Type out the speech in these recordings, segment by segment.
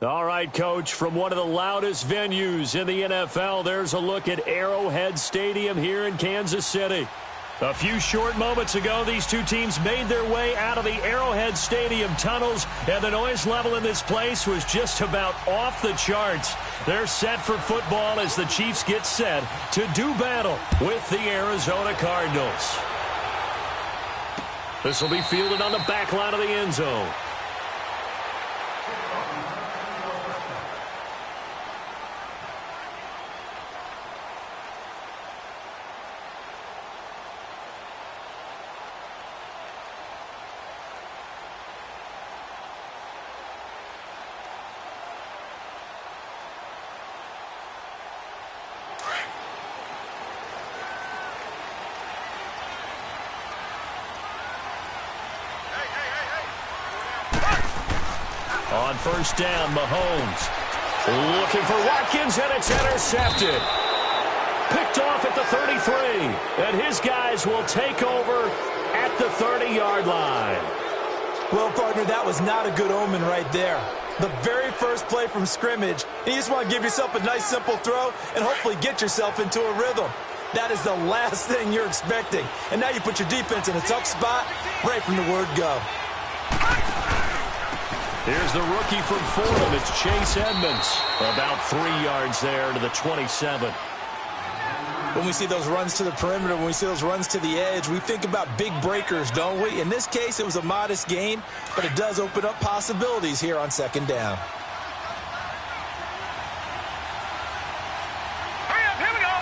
All right, Coach, from one of the loudest venues in the NFL, there's a look at Arrowhead Stadium here in Kansas City. A few short moments ago, these two teams made their way out of the Arrowhead Stadium tunnels, and the noise level in this place was just about off the charts. They're set for football as the Chiefs get set to do battle with the Arizona Cardinals. This will be fielded on the back line of the end zone. On first down, Mahomes looking for Watkins, and it's intercepted. Picked off at the 33, and his guys will take over at the 30-yard line. Well, partner, that was not a good omen right there. The very first play from scrimmage, you just want to give yourself a nice, simple throw and hopefully get yourself into a rhythm. That is the last thing you're expecting. And now you put your defense in a tough spot right from the word go. Here's the rookie from Fordham. It's Chase Edmonds. About 3 yards there to the 27. When we see those runs to the perimeter, when we see those runs to the edge, we think about big breakers, don't we? In this case, it was a modest gain, but it does open up possibilities here on second down. Hurry up, here we go.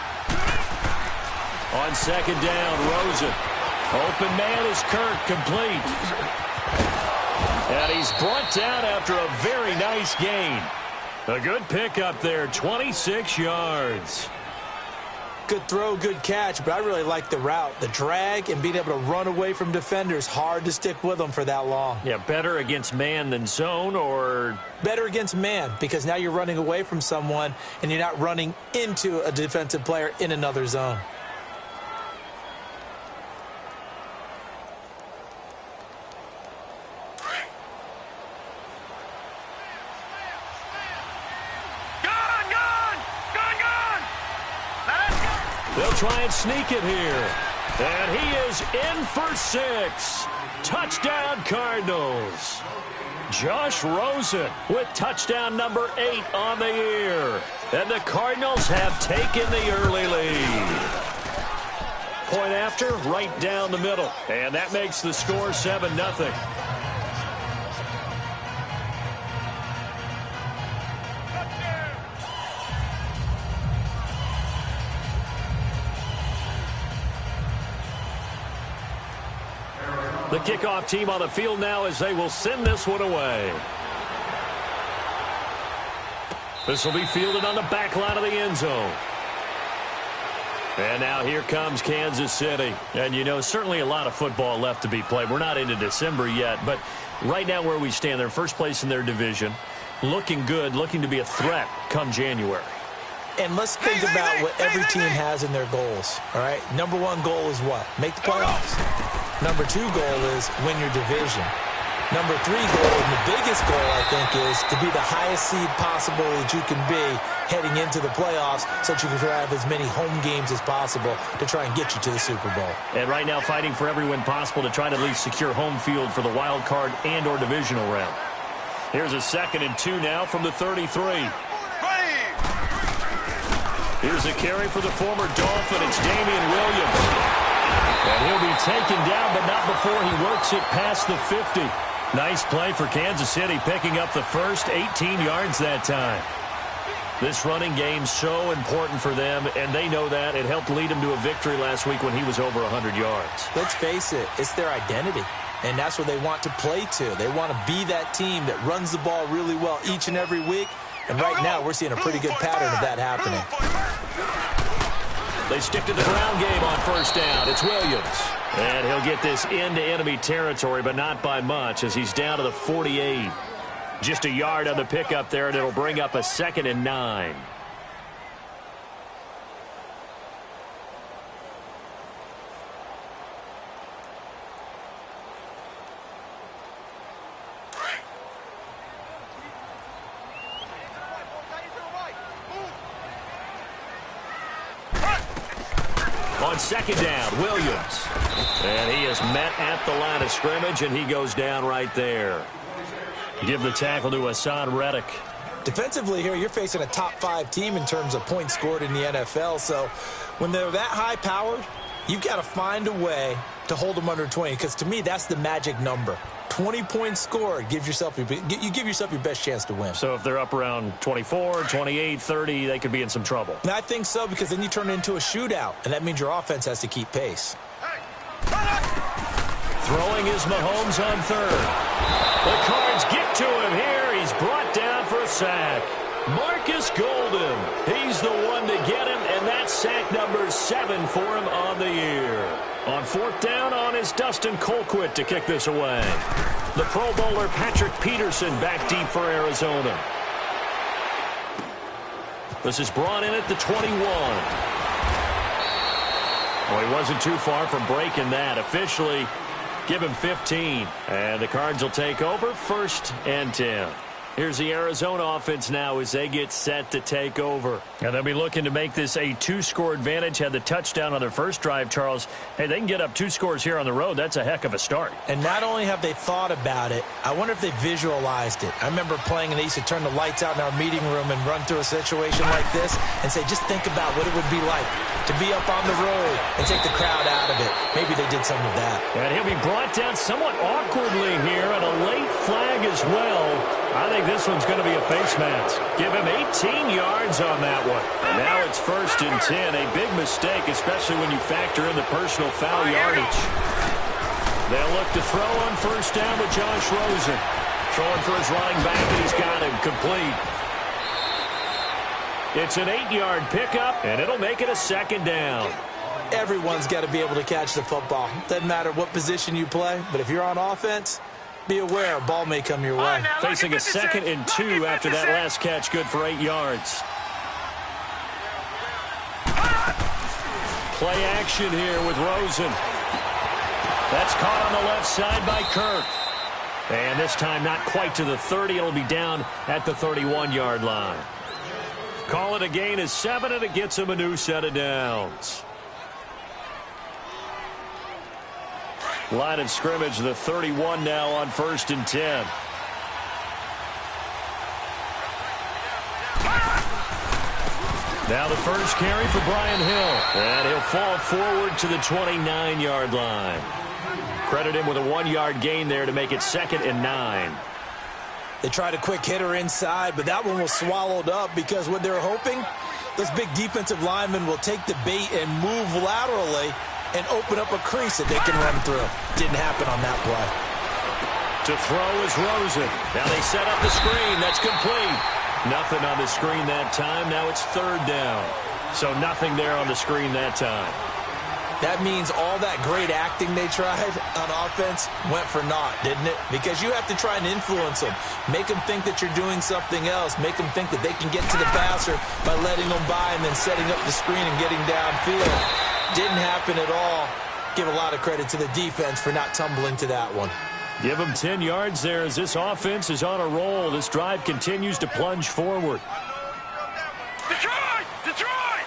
On second down, Rosen. Open man is Kirk, complete. And he's brought down after a very nice gain. A good pickup there, 26 yards. Good throw, good catch, but I really like the route. The drag and being able to run away from defenders, hard to stick with them for that long. Yeah, better against man than zone, or? Better against man, because now you're running away from someone and you're not running into a defensive player in another zone. They'll try and sneak it here. And he is in for 6. Touchdown, Cardinals. Josh Rosen with touchdown number 8 on the year. And the Cardinals have taken the early lead. Point after, right down the middle. And that makes the score 7-0. The kickoff team on the field now as they will send this one away. This will be fielded on the back line of the end zone. And now here comes Kansas City. And, you know, certainly a lot of football left to be played. We're not into December yet, but right now where we stand, they're first place in their division. Looking good, looking to be a threat come January. And let's think about what every team has in their goals, all right? Number one goal is what? Make the playoffs. Number 2 goal is win your division. Number 3 goal, and the biggest goal, I think, is to be the highest seed possible that you can be heading into the playoffs so that you can have as many home games as possible to try and get you to the Super Bowl. And right now fighting for every win possible to try to at least secure home field for the wild card and or divisional round. Here's a 2nd and 2 now from the 33. Here's a carry for the former Dolphin. It's Damian Williams. And he'll be taken down, but not before he works it past the 50. Nice play for Kansas City, picking up the first 18 yards that time. This running game so important for them, and they know that. It helped lead them to a victory last week when he was over 100 yards. Let's face it, it's their identity, and that's what they want to play to. They want to be that team that runs the ball really well each and every week, and right now we're seeing a pretty good pattern of that happening. They stick to the ground game on first down. It's Williams. And he'll get this into enemy territory, but not by much as he's down to the 48. Just a yard on the pickup there, and it'll bring up a 2nd and 9. On second down, Williams. And he is met at the line of scrimmage, and he goes down right there. Give the tackle to Hassan Reddick. Defensively here, you're facing a top-5 team in terms of points scored in the NFL. So when they're that high-powered, you've got to find a way to hold them under 20, because to me, that's the magic number. 20 points scored, you give yourself your best chance to win. So if they're up around 24, 28, 30, they could be in some trouble. And I think so, because then you turn it into a shootout, and that means your offense has to keep pace. Throwing is Mahomes on third. The Cards get to him here. He's brought down for a sack. Marcus Golden, he's the one to get him, and that's sack number 7 for him on the year. On fourth down, on is Dustin Colquitt to kick this away. The Pro Bowler Patrick Peterson back deep for Arizona. This is brought in at the 21. Well, he wasn't too far from breaking that. Officially, give him 15. And the Cards will take over 1st and 10. Here's the Arizona offense now as they get set to take over. And they'll be looking to make this a 2-score advantage. Had the touchdown on their first drive, Charles. Hey, they can get up 2 scores here on the road. That's a heck of a start. And not only have they thought about it, I wonder if they visualized it. I remember playing, and they used to turn the lights out in our meeting room and run through a situation like this and say, just think about what it would be like to be up on the road and take the crowd out of it. Maybe they did some of that. And he'll be brought down somewhat awkwardly here, and a late flag as well. I think this one's going to be a face mask. Give him 18 yards on that one. And now it's 1st and 10. A big mistake, especially when you factor in the personal foul yardage. They'll look to throw on 1st down with Josh Rosen. Throwing for his running back, and he's got him complete. It's an 8-yard pickup, and it'll make it a 2nd down. Everyone's got to be able to catch the football. Doesn't matter what position you play, but if you're on offense, be aware, a ball may come your way. Facing a 2nd and 2 after that last catch, good for 8 yards. Play action here with Rosen. That's caught on the left side by Kirk. And this time not quite to the 30. It'll be down at the 31-yard line. Call it a gain of 7, and it gets him a new set of downs. Line of scrimmage, the 31 now on 1st and 10. Now the first carry for Brian Hill. And he'll fall forward to the 29-yard line. Credit him with a 1-yard gain there to make it 2nd and 9. They tried a quick hitter inside, but that one was swallowed up because what they're hoping, those big defensive linemen will take the bait and move laterally and open up a crease that they can run through. Didn't happen on that play. To throw is Rosen. Now they set up the screen. That's complete. Nothing on the screen that time. Now it's 3rd down. So nothing there on the screen that time. That means all that great acting they tried on offense went for naught, didn't it? Because you have to try and influence them. Make them think that you're doing something else. Make them think that they can get to the passer by letting them by and then setting up the screen and getting downfield. Didn't happen at all. Give a lot of credit to the defense for not tumbling to that one. Give them 10 yards there as this offense is on a roll. This drive continues to plunge forward. Detroit! Detroit!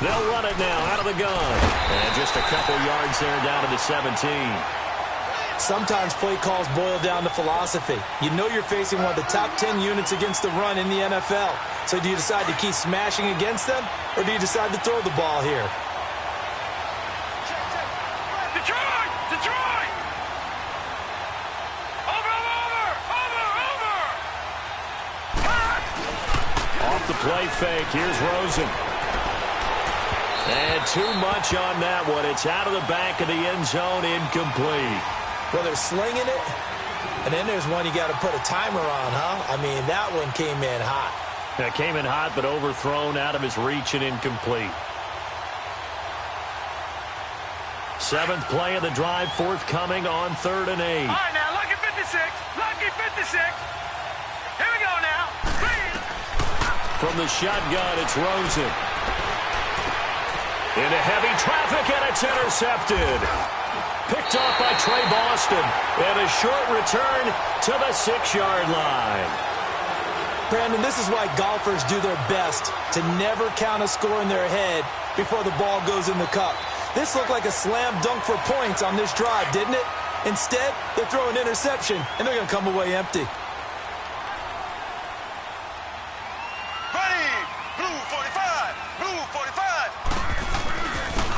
They'll run it now out of the gun. And just a couple yards there down to the 17. Sometimes play calls boil down to philosophy. You know you're facing one of the top 10 units against the run in the NFL. So do you decide to keep smashing against them, or do you decide to throw the ball here? Detroit! Detroit! Over! Off the play fake. Here's Rosen. And too much on that one. It's out of the back of the end zone, incomplete. Well, they're slinging it, and then there's one you got to put a timer on, huh? I mean, that one came in hot. That came in hot, but overthrown, out of his reach, and incomplete. 7th play of the drive, forthcoming on 3rd and 8. All right, now, lucky 56. Lucky 56. Here we go now. From the shotgun, it's Rosen. Into heavy traffic, and it's intercepted. Picked off by Trey Boston. And a short return to the 6-yard line. Brandon, this is why golfers do their best to never count a score in their head before the ball goes in the cup. This looked like a slam dunk for points on this drive, didn't it? Instead, they throw an interception, and they're going to come away empty.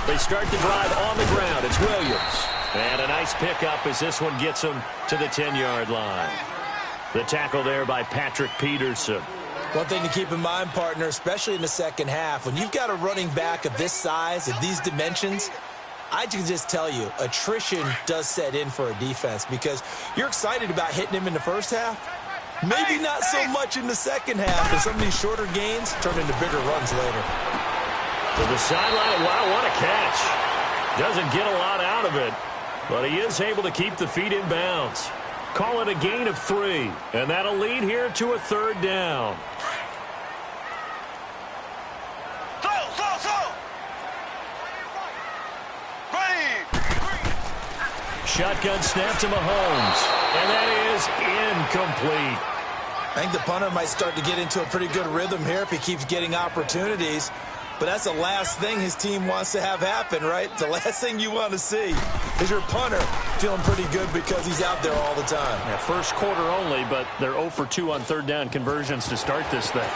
They start the drive on the ground. It's Williams. And a nice pickup as this one gets him to the 10-yard line. The tackle there by Patrick Peterson. One thing to keep in mind, partner, especially in the second half, when you've got a running back of this size, of these dimensions, I can just tell you, attrition does set in for a defense because you're excited about hitting him in the first half. Maybe not so much in the second half, and some of these shorter gains turn into bigger runs later. To the sideline, wow, what a catch. Doesn't get a lot out of it, but he is able to keep the feet in bounds. Call it a gain of 3, and that'll lead here to a 3rd down. Shotgun snap to Mahomes, and that is incomplete. I think the punter might start to get into a pretty good rhythm here if he keeps getting opportunities. But that's the last thing his team wants to have happen, right? The last thing you want to see is your punter feeling pretty good because he's out there all the time. Yeah, first quarter only, but they're 0 for 2 on 3rd down conversions to start this thing.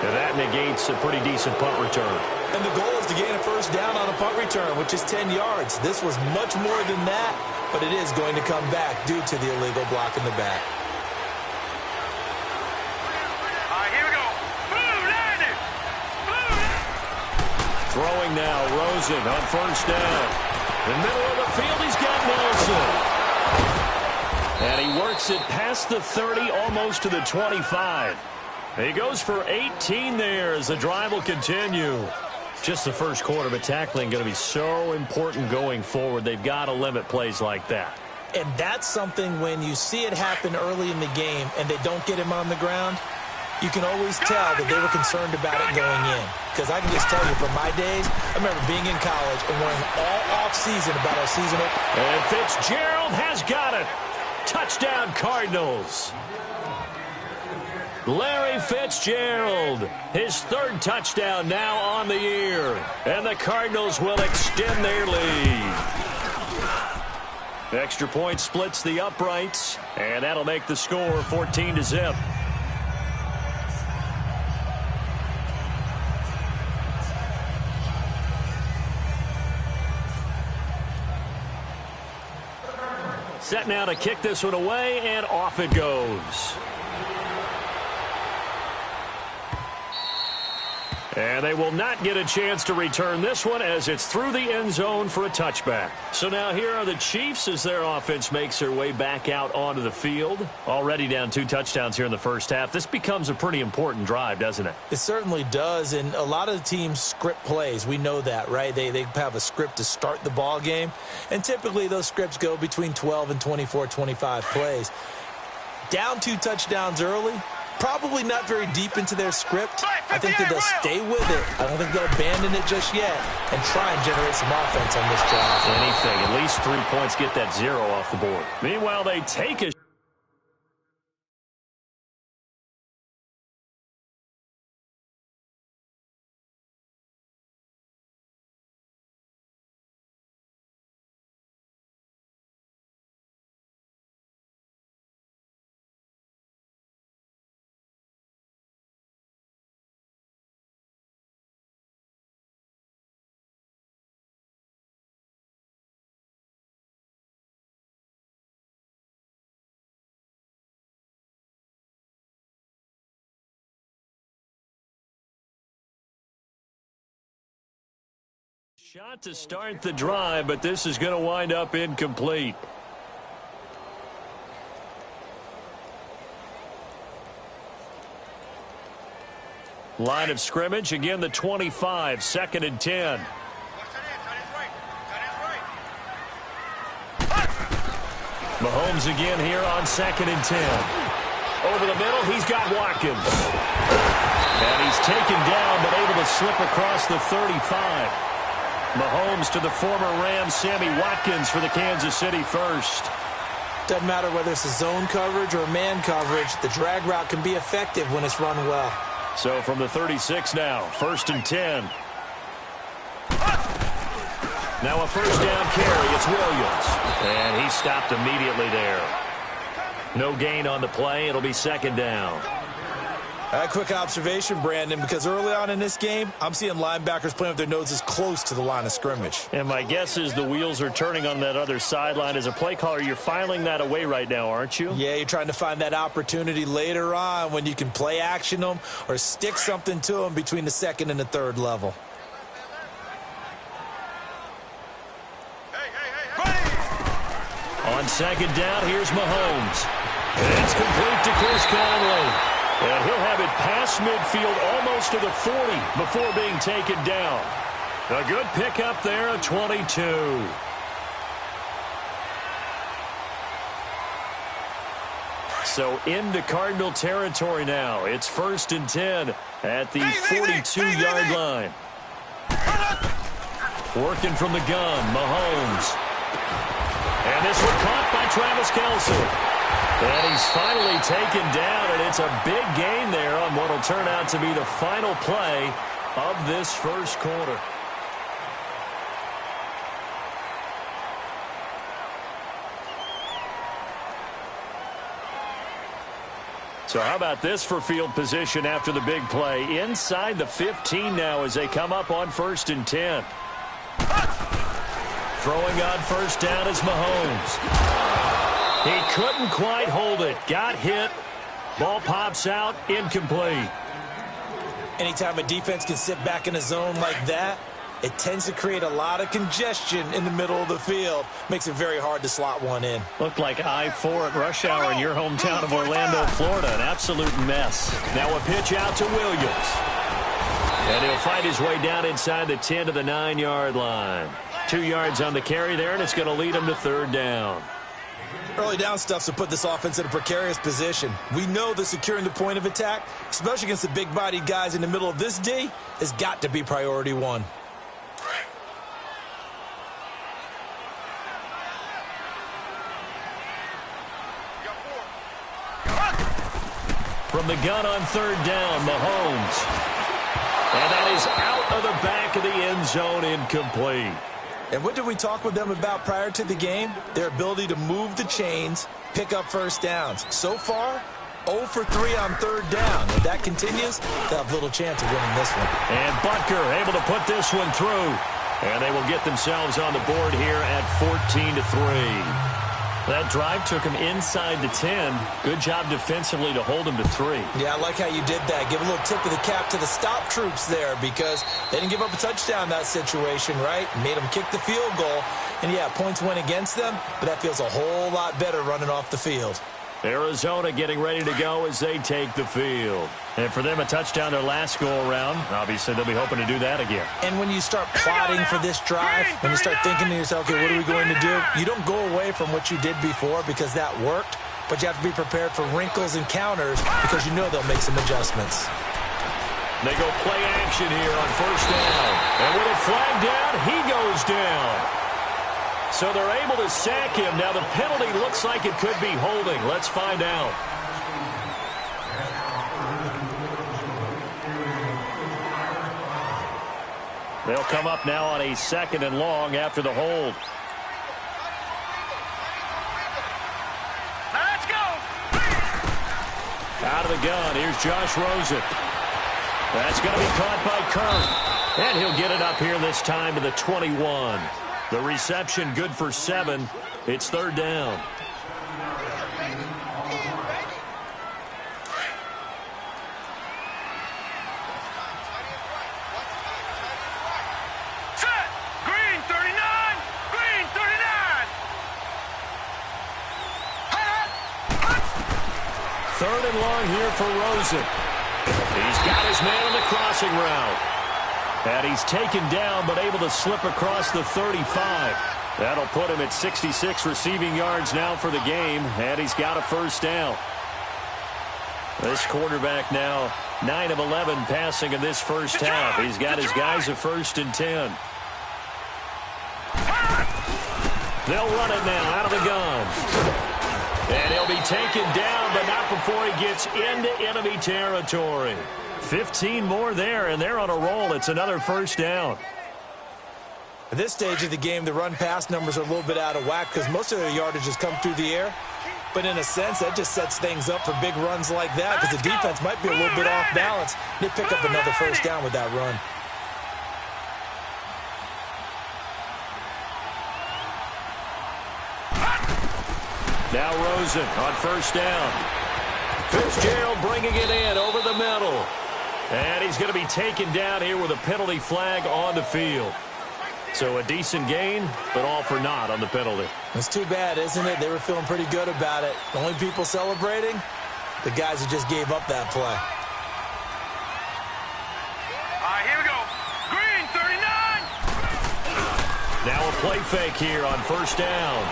And that negates a pretty decent punt return. And the goal is to gain a 1st down on a punt return, which is 10 yards. This was much more than that, but it is going to come back due to the illegal block in the back. Throwing now, Rosen on 1st down. In the middle of the field, he's got Nelson. And he works it past the 30, almost to the 25. He goes for 18 there as the drive will continue. Just the first quarter, but tackling going to be so important going forward. They've got to limit plays like that. And that's something when you see it happen early in the game and they don't get him on the ground, you can always tell that they were concerned about it going in. Because I can just tell you from my days, I remember being in college and worrying all off-season about our seasonal. And Fitzgerald has got it. Touchdown, Cardinals. Larry Fitzgerald, his 3rd touchdown now on the year. And the Cardinals will extend their lead. Extra point splits the uprights, and that'll make the score 14-0. Set now to kick this one away, and off it goes. And they will not get a chance to return this one as it's through the end zone for a touchback. So now here are the Chiefs as their offense makes their way back out onto the field. Already down 2 touchdowns here in the first half. This becomes a pretty important drive, doesn't it? It certainly does, and a lot of the teams script plays. We know that, right? They have a script to start the ball game, and typically those scripts go between 12 and 24, 25 plays. Down 2 touchdowns early, probably not very deep into their script. I think that they'll stay with it. I don't think they'll abandon it just yet and try and generate some offense on this drive. Anything. At least 3 points, get that 0 off the board. Meanwhile, they take a shot to start the drive, but this is going to wind up incomplete. Line of scrimmage, again the 25, 2nd and 10. Mahomes again here on 2nd and 10. Over the middle, he's got Watkins. And he's taken down, but able to slip across the 35. Mahomes to the former Ram, Sammy Watkins for the Kansas City first. Doesn't matter whether it's a zone coverage or man coverage, the drag route can be effective when it's run well. So from the 36 now, 1st and 10. Now a first down carry, it's Williams. And he stopped immediately there. No gain on the play, it'll be 2nd down. A quick observation, Brandon, because early on in this game, I'm seeing linebackers playing with their noses close to the line of scrimmage. And my guess is the wheels are turning on that other sideline. As a play caller, you're filing that away right now, aren't you? Yeah, you're trying to find that opportunity later on when you can play action them or stick something to them between the 2nd and the 3rd level. On 2nd down, here's Mahomes. It's complete to Chris Conley. And he'll have it past midfield almost to the 40 before being taken down. A good pickup there at 22. So into Cardinal territory now. It's 1st and 10 at the 42-yard line. Working from the gun, Mahomes. And this one caught by Travis Kelce. And he's finally taken down, and it's a big gain there on what will turn out to be the final play of this first quarter. So how about this for field position after the big play? Inside the 15 now as they come up on 1st and 10. Throwing on 1st down is Mahomes. He couldn't quite hold it. Got hit. Ball pops out. Incomplete. Anytime a defense can sit back in a zone like that, it tends to create a lot of congestion in the middle of the field. Makes it very hard to slot one in. Looked like I-4 at rush hour in your hometown of Orlando, Florida. An absolute mess. Now a pitch out to Williams. And he'll fight his way down inside the 10 to the 9-yard line. 2 yards on the carry there, and it's going to lead him to 3rd down. Early down stuff to put this offense in a precarious position. We know that securing the point of attack, especially against the big-bodied guys in the middle of this D, has got to be priority 1. From the gun on 3rd down, Mahomes. And that is out of the back of the end zone, incomplete. And what did we talk with them about prior to the game? Their ability to move the chains, pick up first downs. So far, 0 for 3 on 3rd down. If that continues, they'll have little chance of winning this one. And Butker able to put this one through. And they will get themselves on the board here at 14-3. That drive took him inside the 10. Good job defensively to hold him to 3. Yeah, I like how you did that. Give a little tip of the cap to the stop troops there because they didn't give up a touchdown in that situation, right? Made them kick the field goal. And, yeah, points went against them, but that feels a whole lot better running off the field. Arizona getting ready to go as they take the field. And for them, a touchdown their last go-around. Obviously, they'll be hoping to do that again. And when you start plotting for this drive, when you start thinking to yourself, okay, what are we going to do? You don't go away from what you did before because that worked, but you have to be prepared for wrinkles and counters because you know they'll make some adjustments. They go play action here on 1st down. And with a flag down, he goes down. So they're able to sack him. Now the penalty looks like it could be holding. Let's find out. They'll come up now on a 2nd and long after the hold. Let's go. Out of the gun, here's Josh Rosen. That's going to be caught by Kirk. And he'll get it up here this time to the 21. The reception good for 7. It's 3rd down. Set. Green 39. Green 39. 3rd and long here for Rosen. He's got his man on the crossing route. And he's taken down, but able to slip across the 35. That'll put him at 66 receiving yards now for the game, and he's got a 1st down. This quarterback now 9 of 11 passing in this first half. He's got his guys a 1st and 10. They'll run it now out of the gun. And he'll be taken down, but not before he gets into enemy territory. 15 more there, and they're on a roll. It's another first down. At this stage of the game, the run-pass numbers are a little bit out of whack because most of their yardage has come through the air. But in a sense, that just sets things up for big runs like that because the defense might be a little bit off balance. They pick up another first down with that run. Now Rosen on first down. Fitzgerald bringing it in over the middle. And he's going to be taken down here with a penalty flag on the field. So a decent gain, but all for naught on the penalty. It's too bad, isn't it? They were feeling pretty good about it. The only people celebrating, the guys who just gave up that play. All right, here we go. Green, 39. Now a play fake here on first down.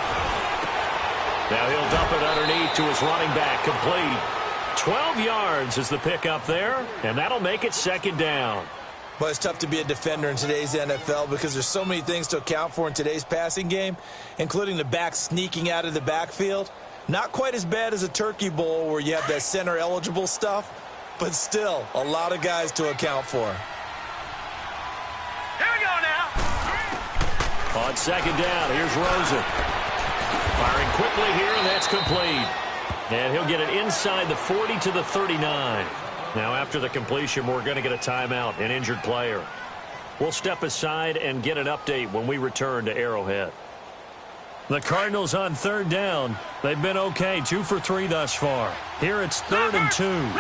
Now he'll dump it underneath to his running back, complete. 12 yards is the pickup there, and that'll make it second down. Well, it's tough to be a defender in today's NFL because there's so many things to account for in today's passing game, including the back sneaking out of the backfield. Not quite as bad as a turkey bowl where you have that center-eligible stuff, but still a lot of guys to account for. Here we go now. On second down, here's Rosen. Firing quickly here, and that's complete. And he'll get it inside the 40 to the 39. Now, after the completion, we're going to get a timeout, an injured player. We'll step aside and get an update when we return to Arrowhead. The Cardinals on third down. They've been okay, 2 for 3 thus far. Here it's third and 2. Leopard. All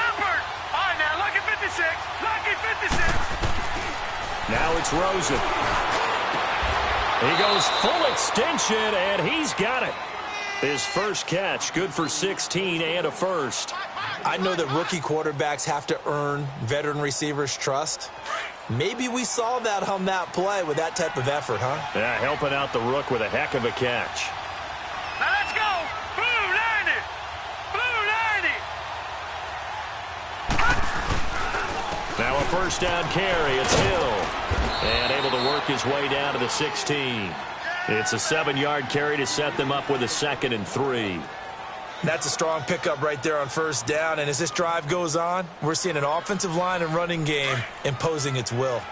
right, now, lucky 56. Lucky 56. Now it's Rosen. He goes full extension, and he's got it. His first catch, good for 16 and a first. I know that rookie quarterbacks have to earn veteran receivers' trust. Maybe we saw that on that play with that type of effort, huh? Yeah, helping out the rook with a heck of a catch. Now let's go. Blue 90. Blue 90. Now a first down carry. It's Hill. And able to work his way down to the 16. It's a 7-yard carry to set them up with a 2nd and 3. That's a strong pickup right there on first down. And as this drive goes on, we're seeing an offensive line and running game imposing its will.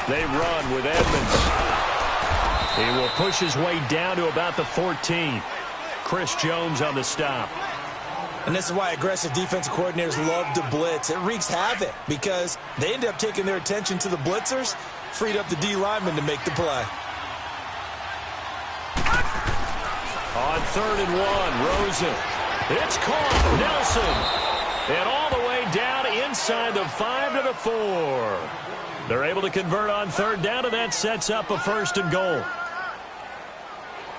They run with Edmonds. He will push his way down to about the 14. Chris Jones on the stop. And this is why aggressive defensive coordinators love to blitz. It wreaks havoc because they end up taking their attention to the blitzers, freed up the D lineman to make the play. On 3rd and 1, Rosen. It's caught. Nelson. And all the way down inside the 5 to the 4. They're able to convert on 3rd down, and that sets up a 1st and goal.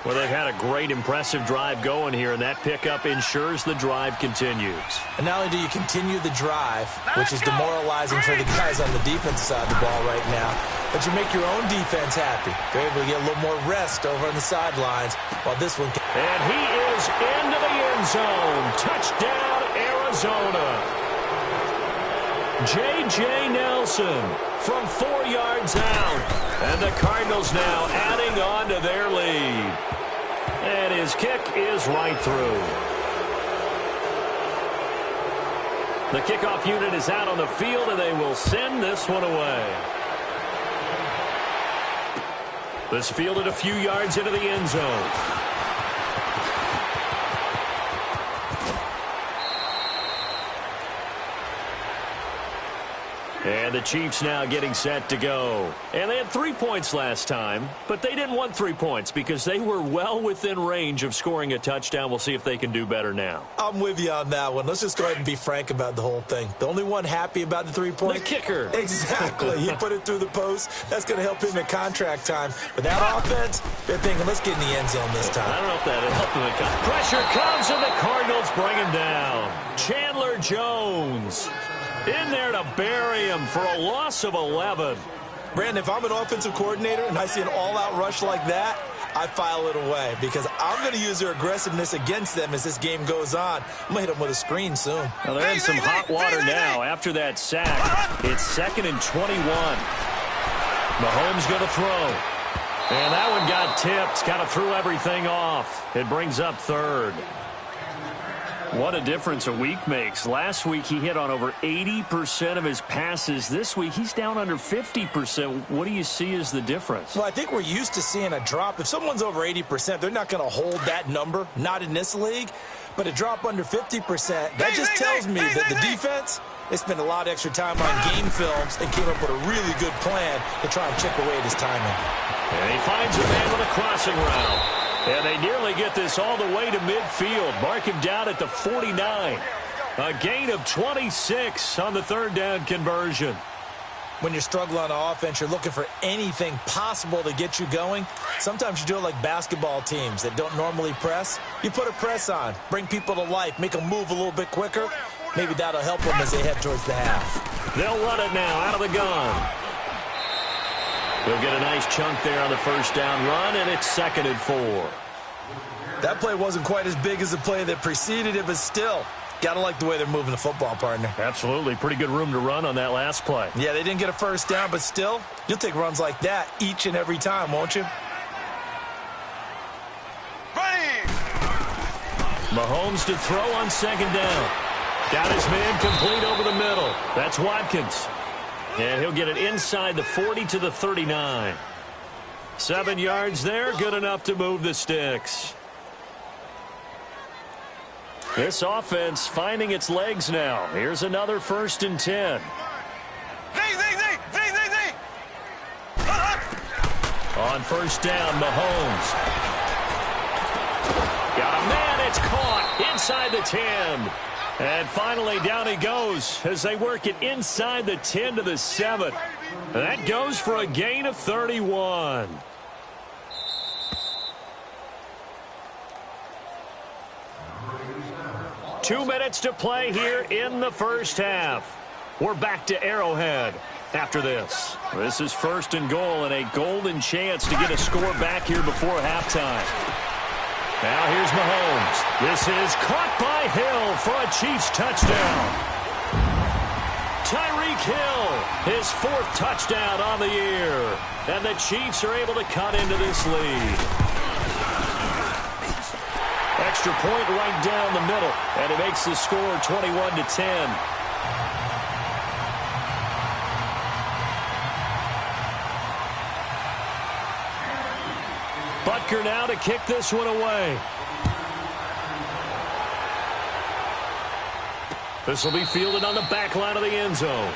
Well, they've had a great, impressive drive going here, and that pickup ensures the drive continues. And not only do you continue the drive, which is demoralizing for the guys on the defensive side of the ball right now, but you make your own defense happy. They're able to get a little more rest over on the sidelines while this one... And he is into the end zone. Touchdown, Arizona. J.J. Nelson from 4 yards out. And the Cardinals now adding on to their lead. And his kick is right through. The kickoff unit is out on the field, and they will send this one away. This fielded a few yards into the end zone. And the Chiefs now getting set to go. And they had 3 points last time, but they didn't want 3 points because they were well within range of scoring a touchdown. We'll see if they can do better now. I'm with you on that one. Let's just go ahead and be frank about the whole thing. The only one happy about the 3 points? The kicker. Exactly. He put it through the post. That's going to help him in contract time. But that offense, they're thinking, let's get in the end zone this time. I don't know if that helped him in pressure comes, and the Cardinals bring him down. Chandler Jones in there to bury him for a loss of 11. Brandon, if I'm an offensive coordinator and I see an all-out rush like that, I file it away because I'm going to use their aggressiveness against them as this game goes on. I'm going to hit them with a screen soon. Well, they're in some hot water now after that sack. It's 2nd and 21. Mahomes going to throw. And that one got tipped. Kind of threw everything off. It brings up 3rd. What a difference a week makes. Last week he hit on over 80% of his passes. This week he's down under 50%. What do you see as the difference? Well, I think we're used to seeing a drop. If someone's over 80%, they're not going to hold that number, not in this league. But a drop under 50%, that just tells me that the defense, they spent a lot of extra time on game films and came up with a really good plan to try and chip away at his timing. And he finds a man with a crossing route. And they nearly get this all the way to midfield. Mark him down at the 49. A gain of 26 on the 3rd down conversion. When you're struggling on offense, you're looking for anything possible to get you going. Sometimes you do it like basketball teams that don't normally press. You put a press on, bring people to life, make them move a little bit quicker. Maybe that'll help them as they head towards the half. They'll run it now out of the gun. They'll get a nice chunk there on the 1st down run, and it's 2nd and 4. That play wasn't quite as big as the play that preceded it, but still, got to like the way they're moving the football, partner. Absolutely. Pretty good room to run on that last play. Yeah, they didn't get a 1st down, but still, you'll take runs like that each and every time, won't you? Mahomes to throw on 2nd down. Got his man complete over the middle. That's Watkins. And he'll get it inside the 40 to the 39. 7 yards there, good enough to move the sticks. This offense finding its legs now. Here's another 1st and 10. On 1st down, Mahomes. Got a man, it's caught inside the 10. And finally, down he goes as they work it inside the 10 to the 7. That goes for a gain of 31. Two minutes to play here in the 1st half. We're back to Arrowhead after this. This is 1st and goal and a golden chance to get a score back here before halftime. Now here's Mahomes. This is caught by Hill for a Chiefs touchdown. Tyreek Hill, his 4th touchdown on the year. And the Chiefs are able to cut into this lead. Extra point right down the middle. And it makes the score 21-10. Butker now to kick this one away. This will be fielded on the back line of the end zone.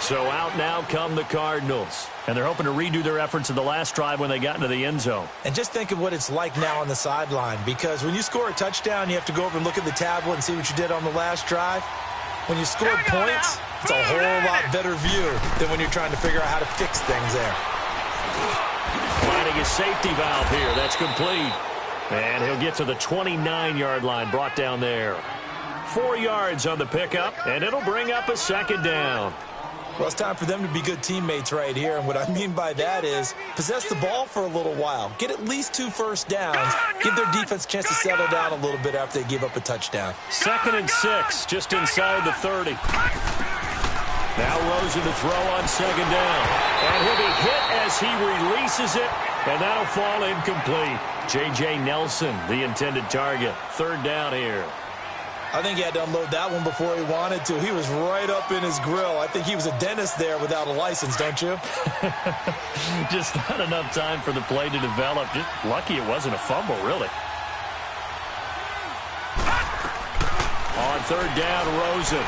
So out now come the Cardinals. And they're hoping to redo their efforts in the last drive when they got into the end zone. And just think of what it's like now on the sideline. Because when you score a touchdown, you have to go over and look at the tablet and see what you did on the last drive. When you score points, it's a whole lot better view than when you're trying to figure out how to fix things there. Finding a safety valve here. That's complete. And he'll get to the 29-yard line, brought down there. 4 yards on the pickup, and it'll bring up a 2nd down. Well, it's time for them to be good teammates right here. And what I mean by that is possess the ball for a little while. Get at least 2 first downs. Give their defense a chance to settle down a little bit after they give up a touchdown. 2nd and 6, just inside the 30. Now Rosen to throw on 2nd down. And he'll be hit as he releases it, and that'll fall incomplete. J.J. Nelson, the intended target. 3rd down here. I think he had to unload that one before he wanted to. He was right up in his grill. I think he was a dentist there without a license, don't you? Just not enough time for the play to develop. Just lucky it wasn't a fumble, really. On 3rd down, Rosen.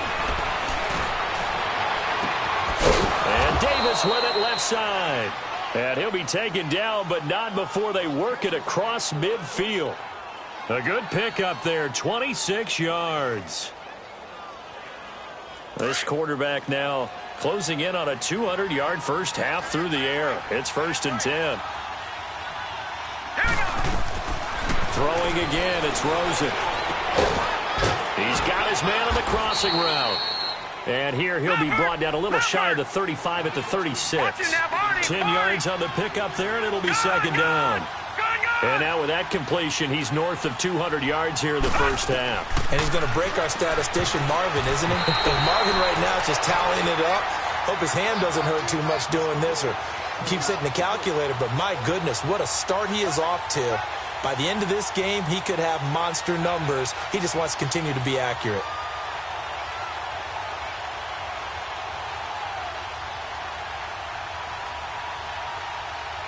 And Davis with it left side. And he'll be taken down, but not before they work it across midfield. A good pickup there, 26 yards. This quarterback now closing in on a 200-yard first half through the air. It's 1st and 10. Throwing again, it's Rosen. He's got his man on the crossing route. And here he'll be brought down a little shy of the 35 at the 36. 10 yards on the pickup there, and it'll be second down. And now with that completion, he's north of 200 yards here in the first half. And he's going to break our statistician Marvin, isn't he? Because Marvin right now is just tallying it up. Hope his hand doesn't hurt too much doing this or keeps hitting the calculator. But my goodness, what a start he is off to. By the end of this game, he could have monster numbers. He just wants to continue to be accurate.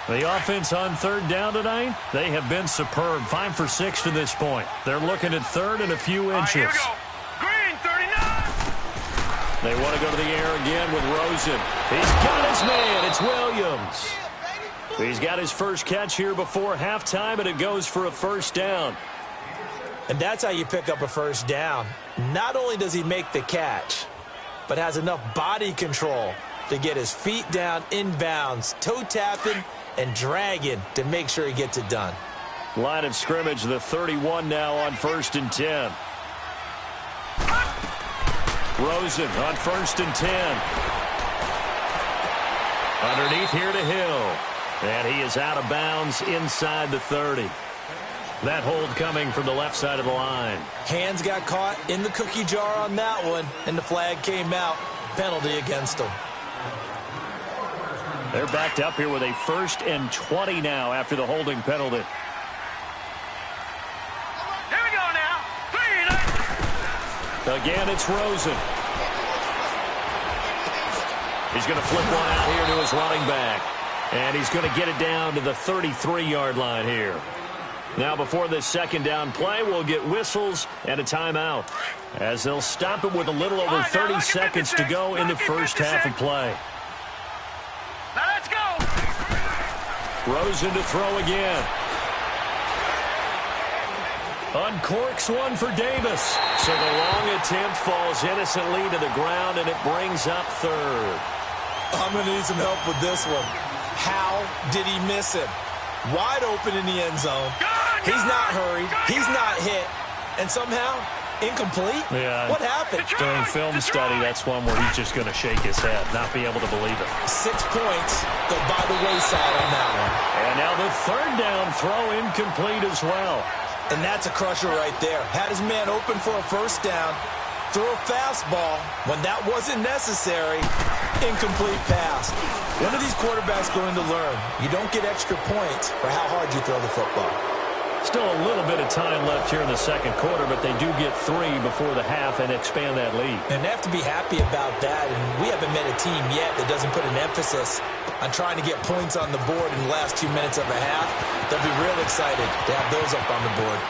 The offense on third down tonight, they have been superb. 5 for 6 to this point. They're looking at third and a few inches. Here we go. Green, 39. They want to go to the air again with Rosen. He's got his man. It's Williams. He's got his first catch here before halftime, and it goes for a first down. And that's how you pick up a first down. Not only does he make the catch, but has enough body control to get his feet down inbounds, toe tapping, and dragging to make sure he gets it done. Line of scrimmage, the 31 now on 1st and 10. Rosen on 1st and 10. Underneath here to Hill. And he is out of bounds inside the 30. That hold coming from the left side of the line. Hands got caught in the cookie jar on that one, and the flag came out. Penalty against him. They're backed up here with a 1st and 20 now after the holding penalty. Here we go now. Again, it's Rosen. He's going to flip one out here to his running back. And he's going to get it down to the 33-yard line here. Now, before this second down play, we'll get whistles and a timeout, as they'll stop it with a little over 30 seconds to go in the first half of play. Now let's go. Rosen to throw again. Uncorks one for Davis. So the long attempt falls innocently to the ground, and it brings up third. I'm going to need some help with this one. How did he miss him? Wide open in the end zone. He's not hurried. He's not hit. And somehow, incomplete? Yeah. What happened? During film study, that's one where he's just going to shake his head, not be able to believe it. 6 points go by the wayside on that one. And now the third down throw incomplete as well. And that's a crusher right there. Had his man open for a first down. Throw a fastball when that wasn't necessary. Incomplete pass. When are these quarterbacks going to learn? You don't get extra points for how hard you throw the football. Still a little bit of time left here in the second quarter, but they do get 3 before the half and expand that lead. And they have to be happy about that. And we haven't met a team yet that doesn't put an emphasis on trying to get points on the board in the last 2 minutes of a half. They'll be real excited to have those up on the board.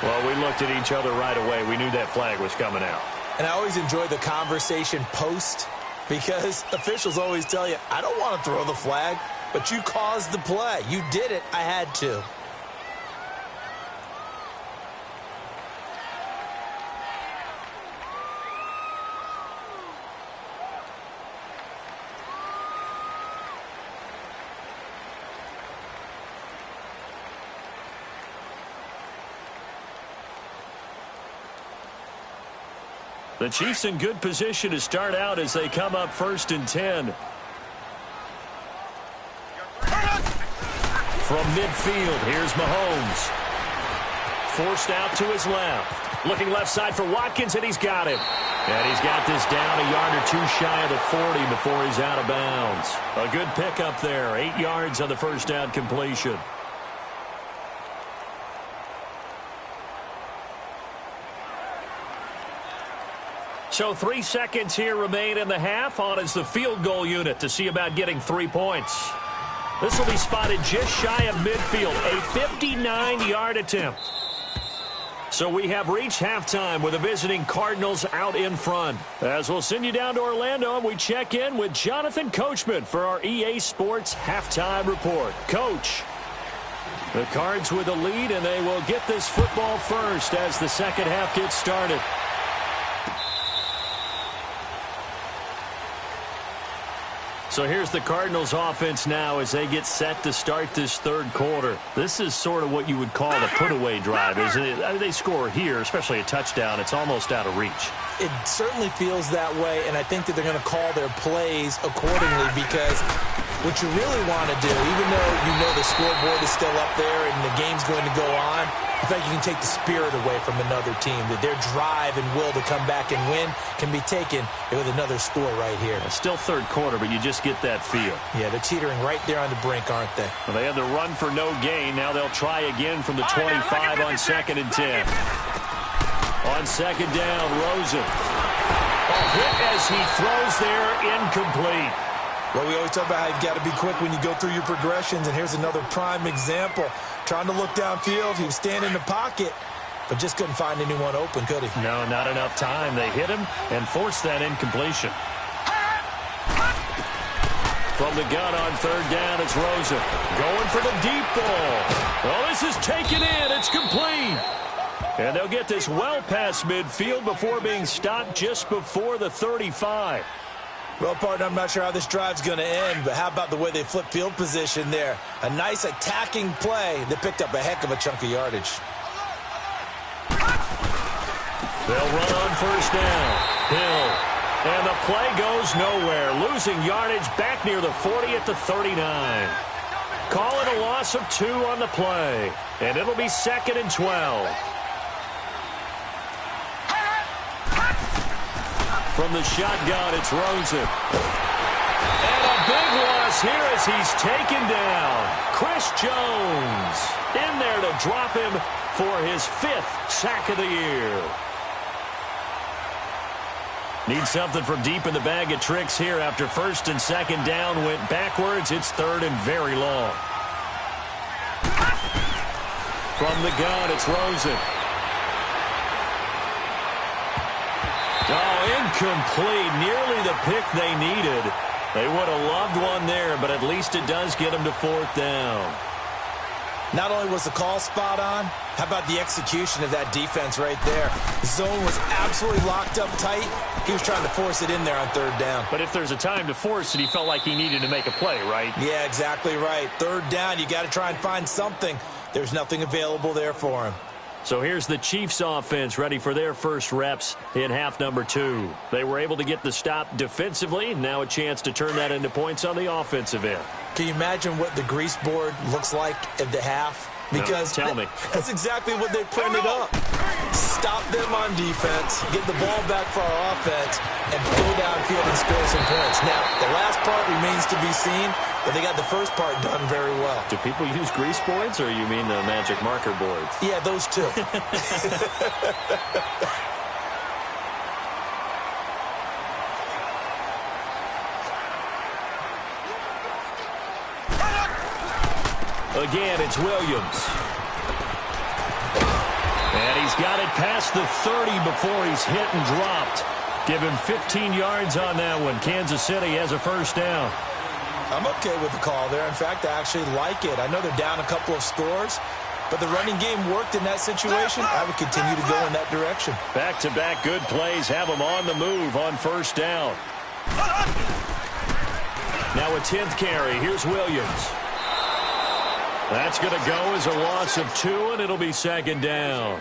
Well, we looked at each other right away. We knew that flag was coming out. And I always enjoy the conversation post, because officials always tell you, I don't want to throw the flag, but you caused the play. You did it. I had to. The Chiefs in good position to start out as they come up 1st and 10. From midfield, here's Mahomes. Forced out to his left. Looking left side for Watkins, and he's got him. And he's got this down a yard or 2 shy of the 40 before he's out of bounds. A good pickup there. 8 yards on the first down completion. So 3 seconds here remain in the half. On is the field goal unit to see about getting 3 points. This will be spotted just shy of midfield. A 59-yard attempt. So we have reached halftime with the visiting Cardinals out in front. As we'll send you down to Orlando, and we check in with Jonathan Coachman for our EA Sports Halftime Report. Coach, the Cards with the lead, and they will get this football first as the second half gets started. So here's the Cardinals offense now as they get set to start this third quarter. This is sort of what you would call a put-away drive, isn't it? I mean, they score here, especially a touchdown. It's almost out of reach. It certainly feels that way, and I think that they're going to call their plays accordingly because what you really want to do, even though you know the scoreboard is still up there and the game's going to go on, I think you can take the spirit away from another team, that their drive and will to come back and win can be taken with another score right here. It's still third quarter, but you just get that feel. Yeah, they're teetering right there on the brink, aren't they? Well, they had the run for no gain. Now they'll try again from the 25 on 2nd and 10. On 2nd down, Rosen. A hit as he throws there, incomplete. Well, we always talk about how you've got to be quick when you go through your progressions, and here's another prime example. Trying to look downfield, he was standing in the pocket, but just couldn't find anyone open, could he? No, not enough time. They hit him and forced that incompletion. From the gun on 3rd down, it's Rosen. Going for the deep ball. Oh, this is taken in. It's complete. And they'll get this well past midfield before being stopped just before the 35. Well, partner, I'm not sure how this drive's going to end, but how about the way they flip field position there? A nice attacking play that picked up a heck of a chunk of yardage. They'll run on 1st down. Hill. And the play goes nowhere. Losing yardage back near the 40 at the 39. Call it a loss of 2 on the play. And it'll be 2nd and 12. From the shotgun, it's Rosen. And a big loss here as he's taken down. Chris Jones in there to drop him for his 5th sack of the year. Need something from deep in the bag of tricks here after 1st and 2nd down went backwards. It's 3rd and very long. From the gun, it's Rosen. Oh, incomplete. Nearly the pick they needed. They would have loved one there, but at least it does get them to 4th down. Not only was the call spot on, how about the execution of that defense right there? The zone was absolutely locked up tight. He was trying to force it in there on 3rd down. But if there's a time to force it, he felt like he needed to make a play, right? Yeah, exactly right. 3rd down, you got to try and find something. There's nothing available there for him. So here's the Chiefs offense ready for their first reps in half number 2. They were able to get the stop defensively. Now a chance to turn that into points on the offensive end. Can you imagine what the grease board looks like at the half? Because no, tell me. That's exactly what they printed up. Stop them on defense, get the ball back for our offense, and go downfield and score some points. Now, the last part remains to be seen, but they got the first part done very well. Do people use grease boards, or you mean the magic marker boards? Yeah, those two. Again, it's Williams. And he's got it past the 30 before he's hit and dropped. Give him 15 yards on that one. Kansas City has a 1st down. I'm okay with the call there. In fact, I actually like it. I know they're down a couple of scores, but the running game worked in that situation. I would continue to go in that direction. Back-to-back good plays have them on the move on 1st down. Now a 10th carry. Here's Williams. That's going to go as a loss of 2, and it'll be 2nd down.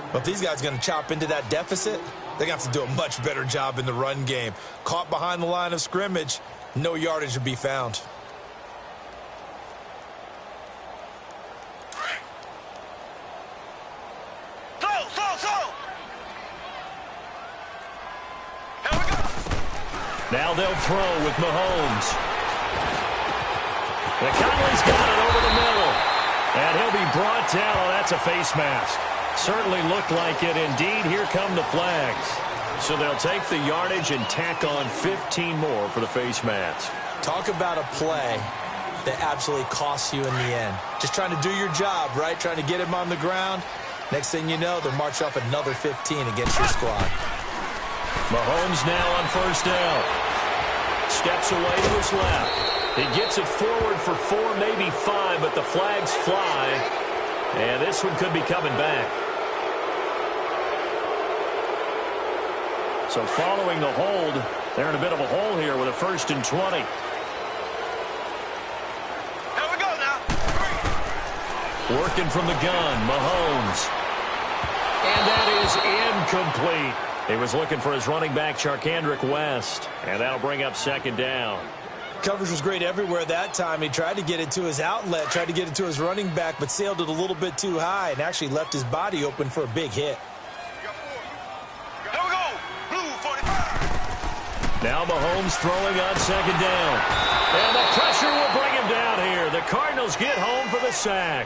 Well, if these guys are going to chop into that deficit, they're going to have to do a much better job in the run game. Caught behind the line of scrimmage, no yardage to be found. Now they'll throw with Mahomes. McConnelly's got it over the middle. And he'll be brought down. Oh, that's a face mask. Certainly looked like it. Indeed, here come the flags. So they'll take the yardage and tack on 15 more for the face mask. Talk about a play that absolutely costs you in the end. Just trying to do your job, right? Trying to get him on the ground. Next thing you know, they'll march off another 15 against your squad. Mahomes now on 1st down. Steps away to his left. He gets it forward for 4, maybe 5, but the flags fly. And this one could be coming back. So following the hold, they're in a bit of a hole here with a 1st and 20. Working from the gun, Mahomes. And that is incomplete. He was looking for his running back, Charkandrick West. And that'll bring up second down. Coverage was great everywhere that time. He tried to get it to his outlet, tried to get it to his running back, but sailed it a little bit too high and actually left his body open for a big hit. Here we go. Blue 45. Now Mahomes throwing on second down. And the pressure will bring him down here. The Cardinals get home for the sack.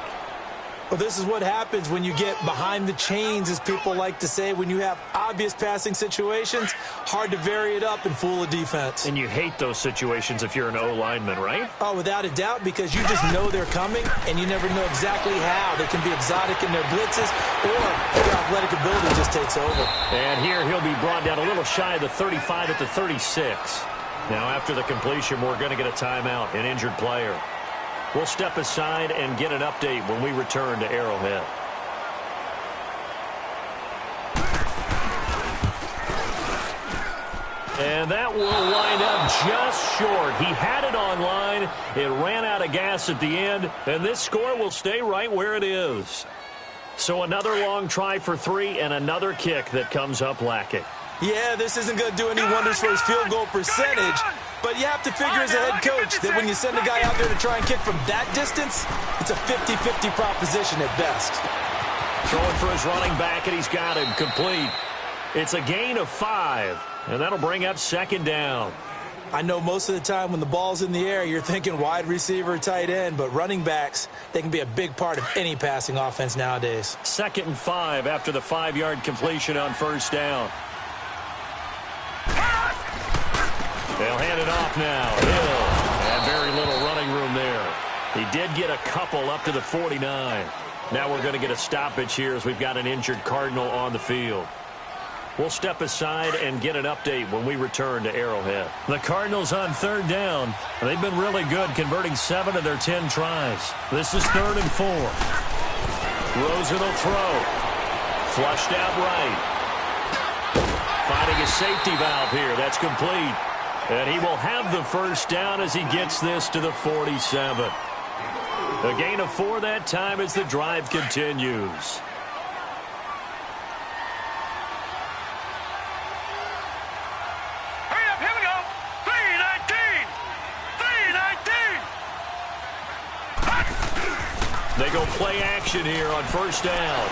Well, this is what happens when you get behind the chains, as people like to say. When you have obvious passing situations, hard to vary it up and fool a defense. And you hate those situations if you're an O-lineman, right? Oh, without a doubt, because you just know they're coming, and you never know exactly how. They can be exotic in their blitzes, or their athletic ability just takes over. And here he'll be brought down a little shy of the 35 at the 36. Now, after the completion, we're going to get a timeout, an injured player. We'll step aside and get an update when we return to Arrowhead. And that will line up just short. He had it on line. It ran out of gas at the end, and this score will stay right where it is. So another long try for 3 and another kick that comes up lacking. Yeah, this isn't going to do any wonders for his field goal percentage, but you have to figure as a head coach that when you send a guy out there to try and kick from that distance, it's a 50-50 proposition at best. Throwing for his running back, and he's got him complete. It's a gain of 5, and that'll bring up second down. I know most of the time when the ball's in the air, you're thinking wide receiver, tight end, but running backs, they can be a big part of any passing offense nowadays. 2nd and 5 after the 5-yard completion on first down. They'll hand it off now. Hill. And very little running room there. He did get a couple up to the 49. Now we're going to get a stoppage here as we've got an injured Cardinal on the field. We'll step aside and get an update when we return to Arrowhead. The Cardinals on 3rd down. They've been really good, converting 7 of their 10 tries. This is 3rd and 4. Rosen will throw. Flushed out right. Finding a safety valve here. That's complete. And he will have the first down as he gets this to the 47. A gain of 4 that time as the drive continues. Hurry up, here we go. 3-19. 3-19. They go play action here on first down.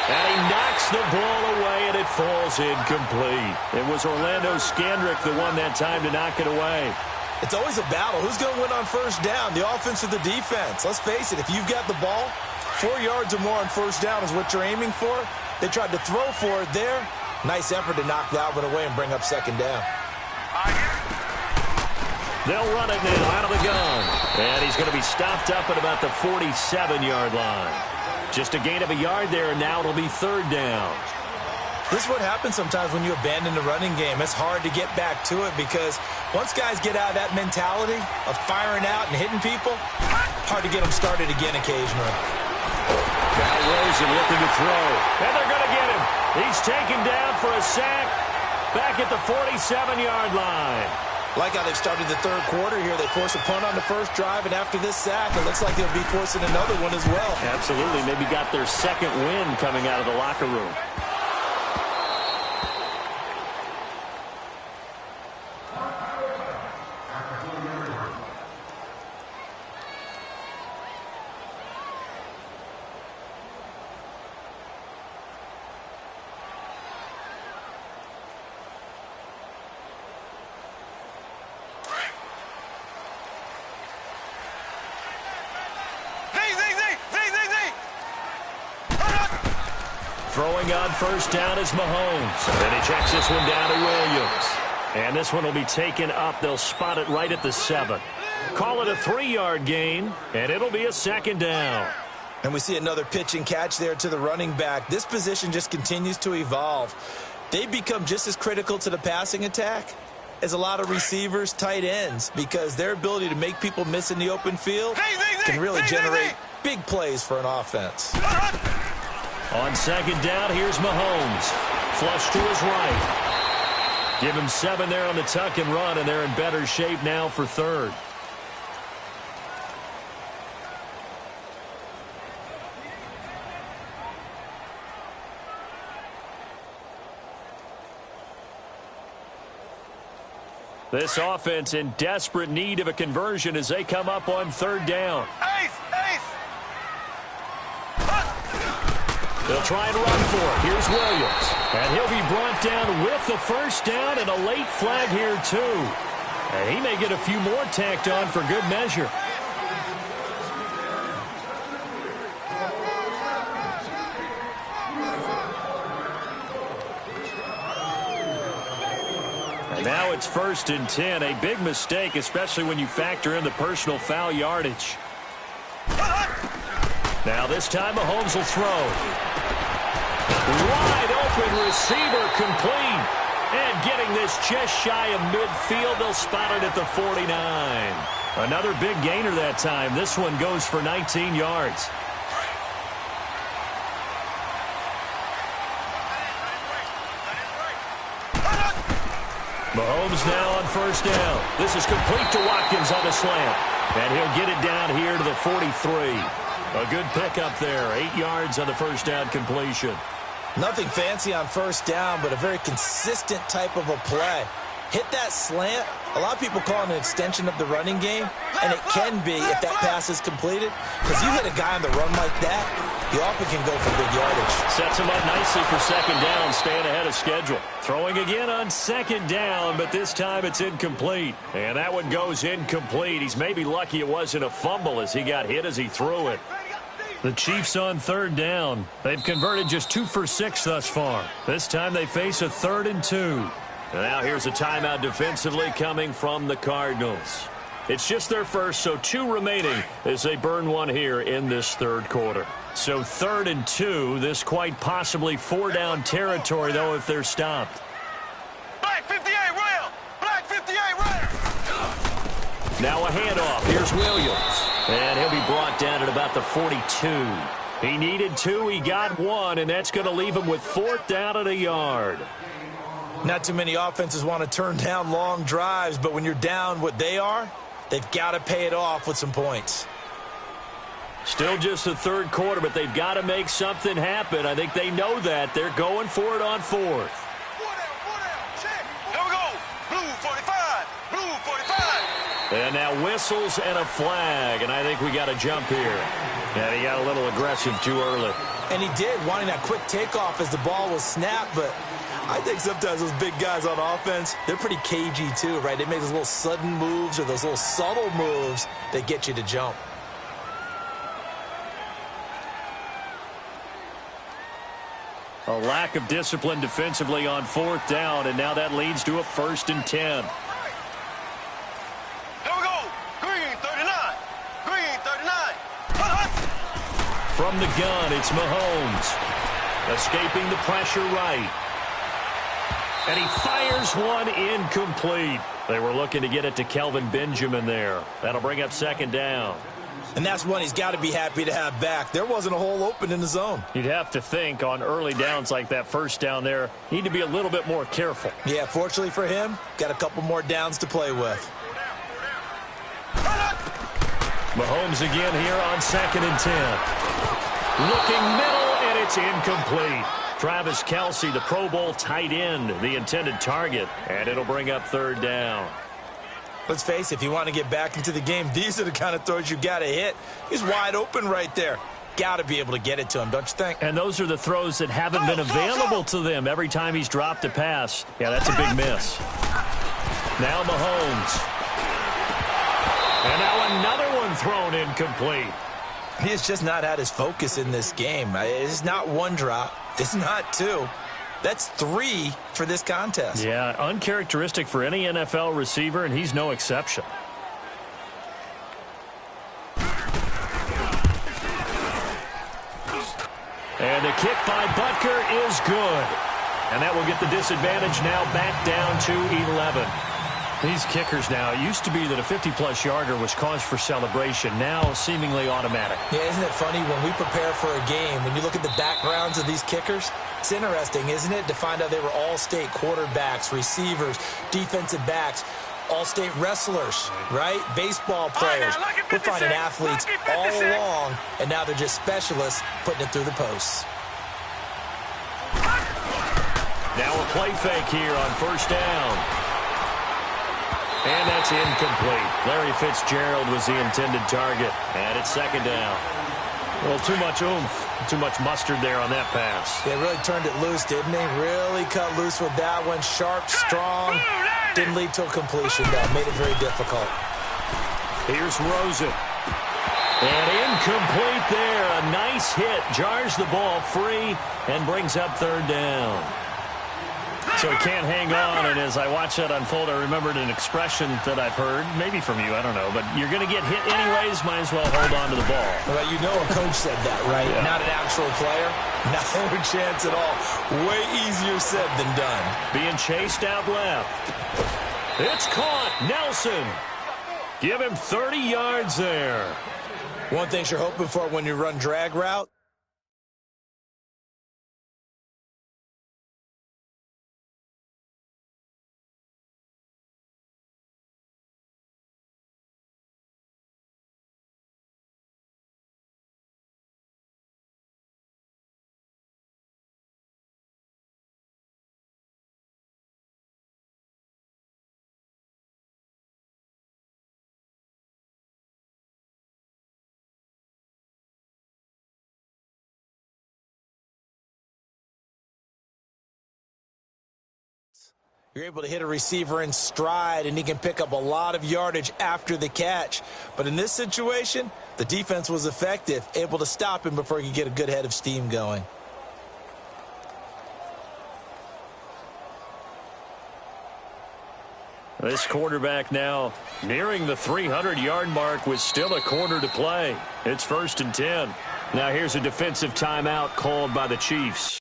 And he knocks the ball away, and it falls incomplete. It was Orlando Scandrick the one that time to knock it away. It's always a battle. Who's going to win on first down, the offense or the defense? Let's face it, if you've got the ball, 4 yards or more on first down is what you're aiming for. They tried to throw for it there. Nice effort to knock that one away and bring up second down. They'll run it now out of the gun. And he's going to be stopped up at about the 47-yard line. Just a gain of a yard there, and now it'll be 3rd down. This is what happens sometimes when you abandon the running game. It's hard to get back to it because once guys get out of that mentality of firing out and hitting people, hard to get them started again occasionally. Now Rosen looking to throw. And they're going to get him. He's taken down for a sack back at the 47-yard line. Like how they've started the 3rd quarter here. They force a punt on the first drive, and after this sack, it looks like they'll be forcing another one as well. Absolutely. Maybe got their second win coming out of the locker room. Throwing on first down is Mahomes. Then he checks this one down to Williams. And this one will be taken up. They'll spot it right at the 7. Call it a 3-yard gain, and it'll be a second down. And we see another pitch and catch there to the running back. This position just continues to evolve. They become just as critical to the passing attack as a lot of receivers, tight ends, because their ability to make people miss in the open field can really generate big plays for an offense. On second down, here's Mahomes. Flush to his right. Give him 7 there on the tuck and run, and they're in better shape now for 3rd. This offense in desperate need of a conversion as they come up on third down. Ace! They'll try and run for it. Here's Williams. And he'll be brought down with the first down and a late flag here, too. And he may get a few more tacked on for good measure. And now it's 1st and 10. A big mistake, especially when you factor in the personal foul yardage. Now this time Mahomes will throw. Wide open receiver complete. And getting this just shy of midfield, they'll spot it at the 49. Another big gainer that time. This one goes for 19 yards. Mahomes now on first down. This is complete to Watkins on the slant. And he'll get it down here to the 43. A good pickup there. 8 yards on the first down completion. Nothing fancy on first down, but a very consistent type of a play. Hit that slant. A lot of people call it an extension of the running game, and it can be if that pass is completed. Because you hit a guy on the run like that, you often can go for big yardage. Sets him up nicely for second down, staying ahead of schedule. Throwing again on second down, but this time it's incomplete. And that one goes incomplete. He's maybe lucky it wasn't a fumble as he got hit as he threw it. The Chiefs on third down. They've converted just 2 for 6 thus far. This time they face a 3rd and 2. Now here's a timeout defensively coming from the Cardinals. It's just their first, so 2 remaining as they burn one here in this third quarter. So 3rd and 2, this quite possibly 4-down territory, though, if they're stopped. Black 58 rail! Black 58 rail! Now a handoff. Here's Williams. And he'll be brought down at about the 42. He needed 2, he got 1, and that's going to leave him with 4th down and a yard. Not too many offenses want to turn down long drives, but when you're down what they are, they've got to pay it off with some points. Still just the third quarter, but they've got to make something happen. I think they know that. They're going for it on 4th. Check. Here we go. Blue 45. Blue 45. And now whistles and a flag, and I think we got a jump here. And he got a little aggressive too early. And he did, wanting that quick takeoff as the ball was snapped, but I think sometimes those big guys on offense, they're pretty cagey too, right? They make those little sudden moves or those little subtle moves that get you to jump. A lack of discipline defensively on 4th down, and now that leads to a 1st and 10. Here we go. Green 39. Green 39. From the gun, it's Mahomes. Escaping the pressure right. And he fires one incomplete. They were looking to get it to Kelvin Benjamin there. That'll bring up 2nd down. And that's one he's got to be happy to have back. There wasn't a hole open in the zone. You'd have to think on early downs like that first down there, need to be a little bit more careful. Yeah, fortunately for him, got a couple more downs to play with. Mahomes again here on 2nd and 10. Looking middle, and it's incomplete. Travis Kelce, the Pro Bowl tight end, the intended target, and it'll bring up 3rd down. Let's face it, if you want to get back into the game, these are the kind of throws you got to hit. He's wide open right there. Got to be able to get it to him, don't you think? And those are the throws that haven't been available to them every time he's dropped a pass. Yeah, that's a big miss. Now Mahomes. And now another one thrown incomplete. He has just not had his focus in this game. It's not 1 drop. It's not 2. That's 3 for this contest. Yeah, uncharacteristic for any NFL receiver, and he's no exception. And the kick by Butker is good. And that will get the disadvantage now back down to 11. These kickers now, it used to be that a 50-plus yarder was cause for celebration. Now seemingly automatic. Yeah, isn't it funny when we prepare for a game, when you look at the backgrounds of these kickers, it's interesting, isn't it, to find out they were all-state quarterbacks, receivers, defensive backs, all-state wrestlers, right? Baseball players. We're finding athletes all along, and now they're just specialists putting it through the posts. Now a play fake here on 1st down. And that's incomplete. Larry Fitzgerald was the intended target. And it's second down. A little too much oomph, too much mustard there on that pass. They really turned it loose, didn't they? Really cut loose with that one. Sharp, strong. Didn't lead to a completion, though. Made it very difficult. Here's Rosen. And incomplete there. A nice hit. Jars the ball free and brings up third down. So he can't hang on, and as I watch that unfold, I remembered an expression that I've heard, maybe from you, I don't know, but you're going to get hit anyways, might as well hold on to the ball. Well, you know a coach said that, right? Yeah. Not an actual player. No chance at all. Way easier said than done. Being chased out left. It's caught. Nelson. Give him 30 yards there. One thing you're hoping for when you run drag route, you're able to hit a receiver in stride, and he can pick up a lot of yardage after the catch. But in this situation, the defense was effective, able to stop him before he could get a good head of steam going. This quarterback now nearing the 300-yard mark with still a quarter to play. It's first and 10. Now here's a defensive timeout called by the Chiefs.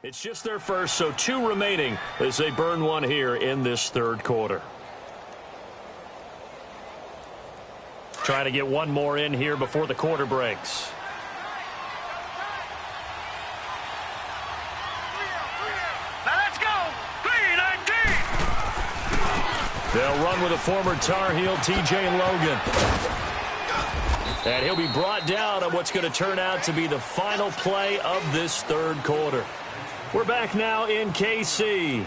It's just their first, so 2 remaining as they burn one here in this third quarter. Trying to get one more in here before the quarter breaks. Now let's go. 3-19. They'll run with a former Tar Heel, T.J. Logan. And he'll be brought down on what's going to turn out to be the final play of this third quarter. We're back now in KC.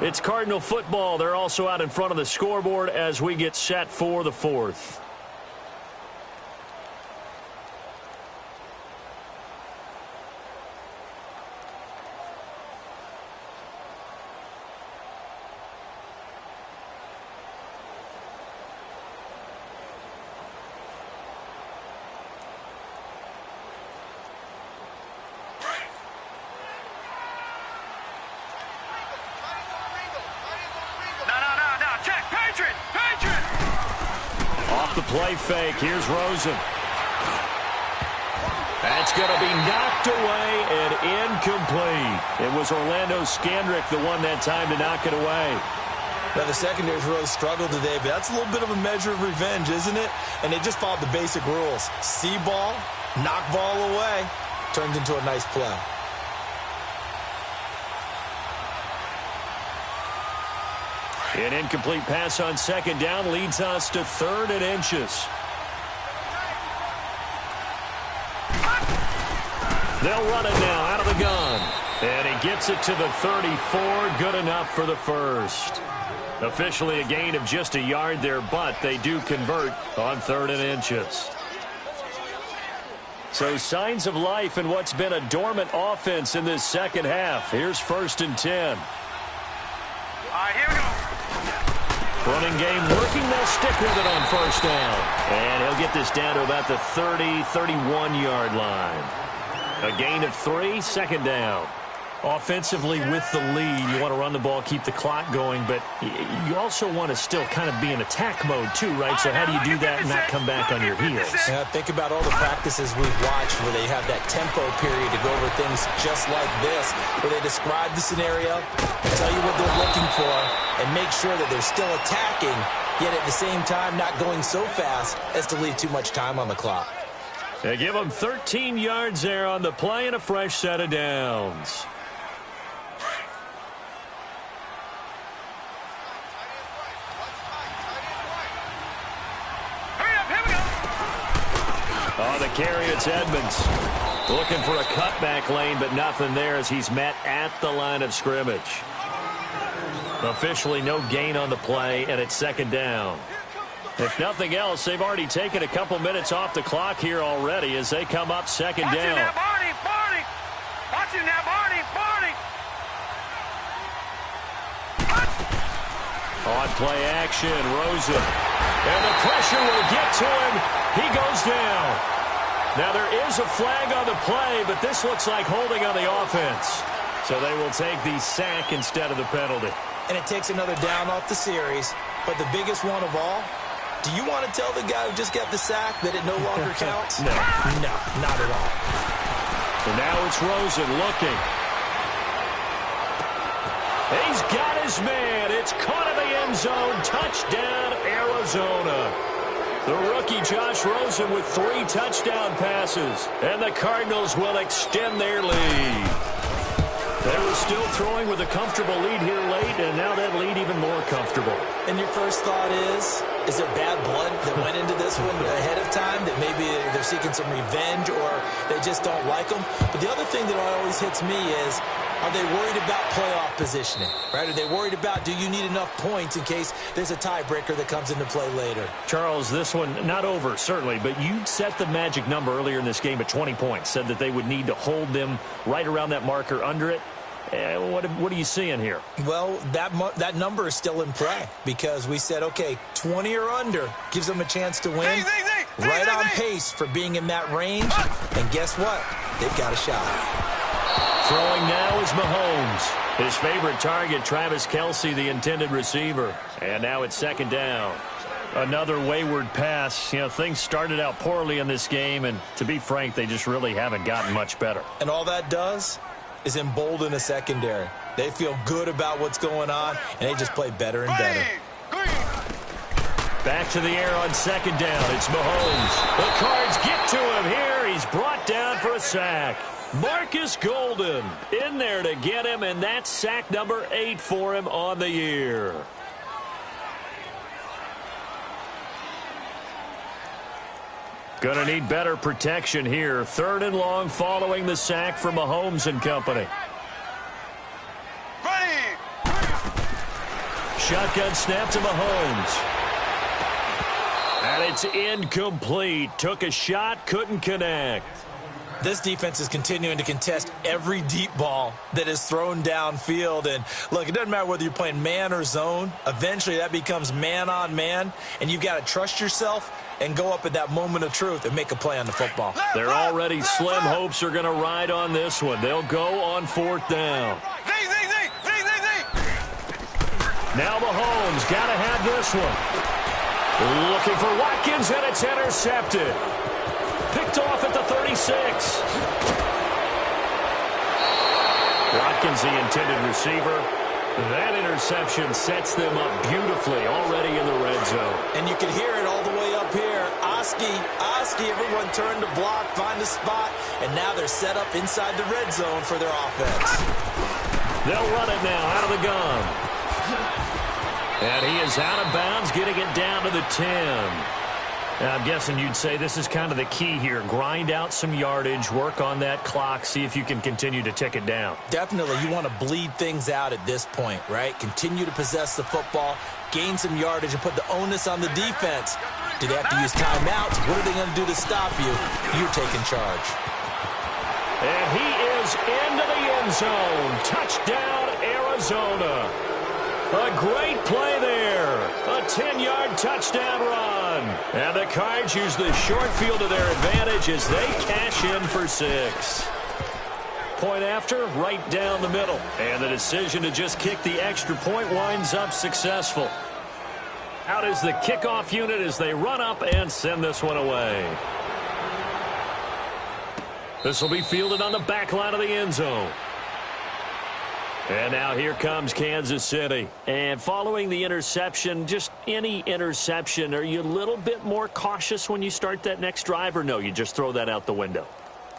It's Cardinal football. They're also out in front of the scoreboard as we get set for the fourth. Play fake. Here's Rosen. That's going to be knocked away and incomplete. It was Orlando Scandrick the one that time to knock it away. Now, the secondary's really struggled today, but that's a little bit of a measure of revenge, isn't it? And they just followed the basic rules. See ball, knock ball away. Turns into a nice play. An incomplete pass on second down leads us to 3rd and inches. They'll run it now out of the gun. And he gets it to the 34. Good enough for the first. Officially a gain of just a yard there, but they do convert on 3rd and inches. So signs of life in what's been a dormant offense in this second half. Here's 1st and 10. All right, here we go. Running game working. They'll stick with it on 1st down. And he'll get this down to about the 30, 31-yard line. A gain of 3, 2nd down. Offensively with the lead, you want to run the ball, keep the clock going, but you also want to still kind of be in attack mode too, right? So how do you do that and not come back on your heels? Yeah, think about all the practices we've watched where they have that tempo period to go over things just like this, where they describe the scenario, tell you what they're looking for, and make sure that they're still attacking, yet at the same time not going so fast as to leave too much time on the clock. They give them 13 yards there on the play and a fresh set of downs. On the carry, it's Edmonds. Looking for a cutback lane, but nothing there as he's met at the line of scrimmage. Officially no gain on the play, and it's second down. If nothing else, they've already taken a couple minutes off the clock here already as they come up second down. Watch him now, Barney, Barney. Watch him now, Barney, Barney. On play action, Rosen. And the pressure will get to him. He goes down. Now there is a flag on the play, but this looks like holding on the offense. So they will take the sack instead of the penalty. And it takes another down off the series. But the biggest one of all, do you want to tell the guy who just got the sack that it no longer counts? No. No, not at all. So now it's Rosen looking. He's got his man. It's caught in the end zone. Touchdown, Arizona. The rookie Josh Rosen with 3 touchdown passes. And the Cardinals will extend their lead. They were still throwing with a comfortable lead here late, and now that lead even more comfortable. And your first thought is there bad blood that went into this one ahead of time, that maybe they're seeking some revenge or they just don't like them? But the other thing that always hits me is, are they worried about playoff positioning, right? Are they worried about, do you need enough points in case there's a tiebreaker that comes into play later? Charles, this one not over, certainly, but you set the magic number earlier in this game at 20 points, said that they would need to hold them right around that marker under it. What are you seeing here? Well, that number is still in play because we said, okay, 20 or under gives them a chance to win. Right on pace for being in that range. And guess what? They've got a shot. Throwing now is Mahomes. His favorite target, Travis Kelce, the intended receiver. And now it's second down. Another wayward pass. You know, things started out poorly in this game, and to be frank, they just really haven't gotten much better. And all that does is embolden a secondary. They feel good about what's going on, and they just play better and better. Back to the air on second down. It's Mahomes. The Cards get to him here. He's brought down for a sack. Marcus Golden in there to get him, and that's sack number 8 for him on the year. Gonna need better protection here. 3rd and long following the sack for Mahomes and company. Shotgun snap to Mahomes. And it's incomplete. Took a shot, couldn't connect. This defense is continuing to contest every deep ball that is thrown downfield. And, look, it doesn't matter whether you're playing man or zone. Eventually, that becomes man-on-man, and you've got to trust yourself and go up at that moment of truth and make a play on the football. Their already slim hopes are going to ride on this one. They'll go on 4th down. Now Mahomes got to have this one. Looking for Watkins, and it's intercepted. Picked off at the 36. Watkins, the intended receiver. That interception sets them up beautifully already in the red zone. And you can hear it all the way up here. Oski, everyone turned to block, find a spot, and now they're set up inside the red zone for their offense. They'll run it now out of the gun. And he is out of bounds, getting it down to the 10. Now, I'm guessing you'd say this is kind of the key here. Grind out some yardage, work on that clock, see if you can continue to tick it down. Definitely. You want to bleed things out at this point, right? Continue to possess the football, gain some yardage, and put the onus on the defense. Do they have to use timeouts? What are they going to do to stop you? You're taking charge. And he is into the end zone. Touchdown, Arizona. A great play there. A 10-yard touchdown run. And the Cards use the short field to their advantage as they cash in for 6. point after, right down the middle. And the decision to just kick the extra point winds up successful. Out is the kickoff unit as they run up and send this one away. This will be fielded on the back line of the end zone. And now here comes Kansas City. And following the interception, just any interception, are you a little bit more cautious when you start that next drive, or no, you just throw that out the window?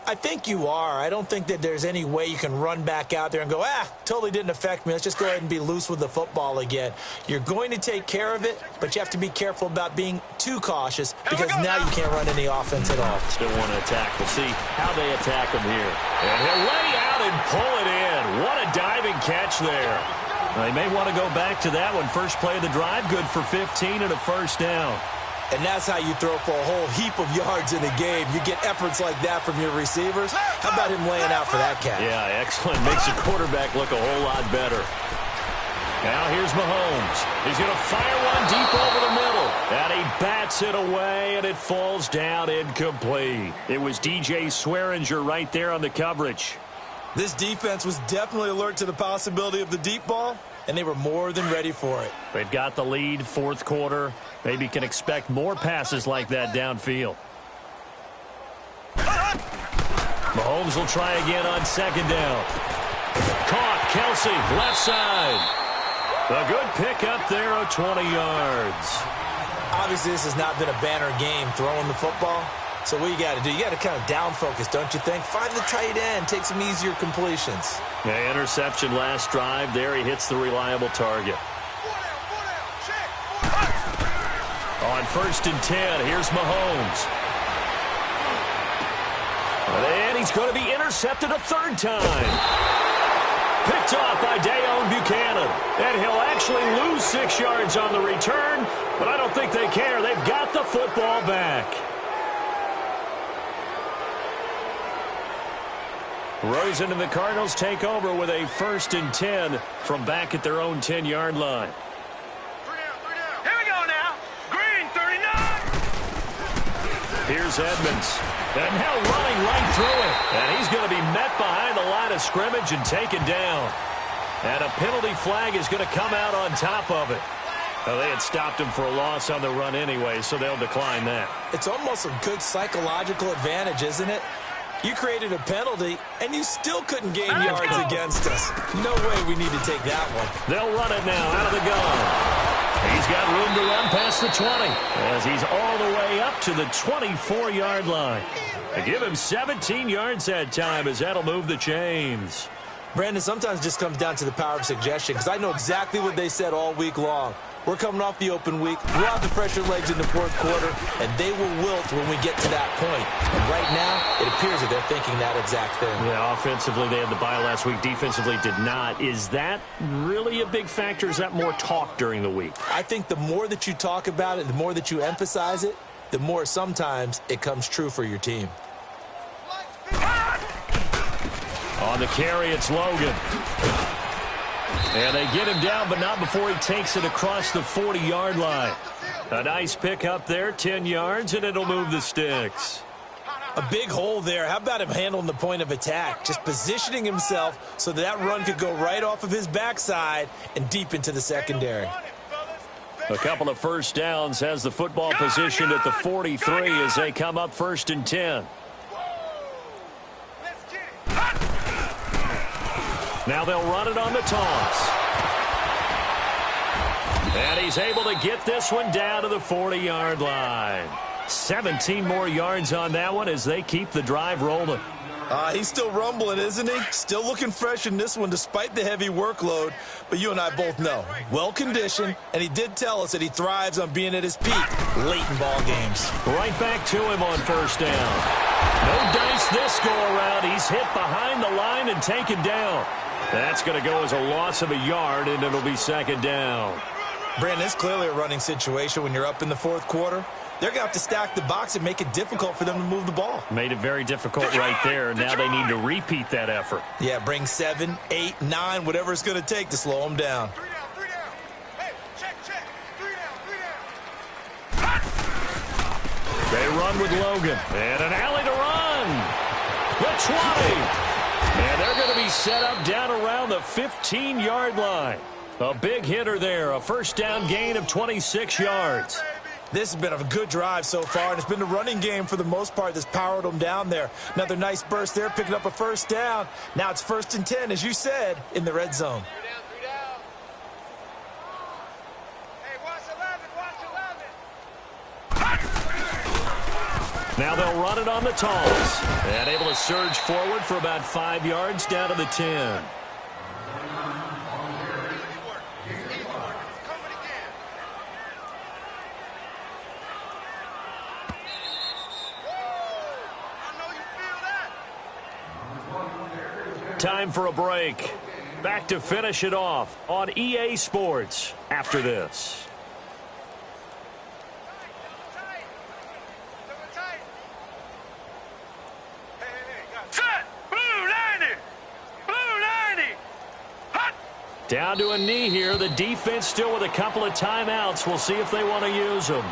I think you are. I don't think that there's any way you can run back out there and go, totally didn't affect me. Let's just go ahead and be loose with the football again. You're going to take care of it, but you have to be careful about being too cautious because now you can't run any offense at all. Still want to attack. We'll see how they attack him here. And he'll lay out and pull it in. What a diving catch there. They may want to go back to that one. First play of the drive, good for 15 and a first down. And that's how you throw for a whole heap of yards in a game. You get efforts like that from your receivers. How about him laying out for that catch? Yeah, excellent. Makes the quarterback look a whole lot better. Now here's Mahomes. He's going to fire one deep over the middle. And he bats it away, and it falls down incomplete. It was DJ Swearinger right there on the coverage. This defense was definitely alert to the possibility of the deep ball, and they were more than ready for it. They've got the lead, fourth quarter. Maybe can expect more passes like that downfield. Mahomes will try again on second down. Caught, Kelsey, left side. A good pick up there of 20 yards. Obviously, this has not been a banner game throwing the football. So what you got to do, you got to kind of down focus, don't you think? Find the tight end, take some easier completions. Yeah, interception last drive. There he hits the reliable target. On 1st and 10, here's Mahomes. And he's going to be intercepted a third time. Picked off by Dayon Buchanan. And he'll actually lose 6 yards on the return, but I don't think they care. They've got the football back. Rosen and the Cardinals take over with a 1st and 10 from back at their own 10-yard line. Here we go now. Green, 39. Here's Edmonds. And now running right through it. And he's going to be met behind the line of scrimmage and taken down. And a penalty flag is going to come out on top of it. Well, they had stopped him for a loss on the run anyway, so they'll decline that. It's almost a good psychological advantage, isn't it? You created a penalty, and you still couldn't gain yards against us. No way we need to take that one. They'll run it now out of the gun. He's got room to run past the 20 as he's all the way up to the 24-yard line. They give him 17 yards that time as that'll move the chains. Brandon, sometimes it just comes down to the power of suggestion because I know exactly what they said all week long. We're coming off the open week. We'll have the fresher legs in the fourth quarter, and they will wilt when we get to that point. And right now, it appears that they're thinking that exact thing. Yeah, offensively, they had the bye last week. Defensively, did not. Is that really a big factor? Is that more talk during the week? I think the more that you talk about it, the more that you emphasize it, the more sometimes it comes true for your team. On the carry, it's Logan. And they get him down, but not before he takes it across the 40-yard line. A nice pick up there, 10 yards, and it'll move the sticks. A big hole there. How about him handling the point of attack? Just positioning himself so that run could go right off of his backside and deep into the secondary. A couple of first downs, has the football positioned at the 43 as they come up 1st and 10. Now they'll run it on the toss. And he's able to get this one down to the 40-yard line. 17 more yards on that one as they keep the drive rolling. He's still rumbling, isn't he? Still looking fresh in this one despite the heavy workload. But you and I both know, well-conditioned, and he did tell us that he thrives on being at his peak late in ball games. Right back to him on 1st down. No dice this go-around. He's hit behind the line and taken down. That's going to go as a loss of a yard, and it'll be 2nd down. Brandon, it's clearly a running situation when you're up in the fourth quarter. They're going to have to stack the box and make it difficult for them to move the ball. Made it very difficult right there. Now they need to repeat that effort. Yeah, bring 7, 8, 9, whatever it's going to take to slow them down. They run with Logan. And an alley to run. The 20. And they're going to be set up down around the 15-yard line. A big hitter there, a first down gain of 26 yards. This has been a good drive so far, and it's been the running game for the most part that's powered them down there. Another nice burst there, picking up a first down. Now it's 1st and 10, as you said, in the red zone. Now they'll run it on the toss. And able to surge forward for about 5 yards down to the 10. Time for a break. Back to finish it off on EA Sports after this. Down to a knee here. The defense still with a couple of timeouts. We'll see if they want to use them.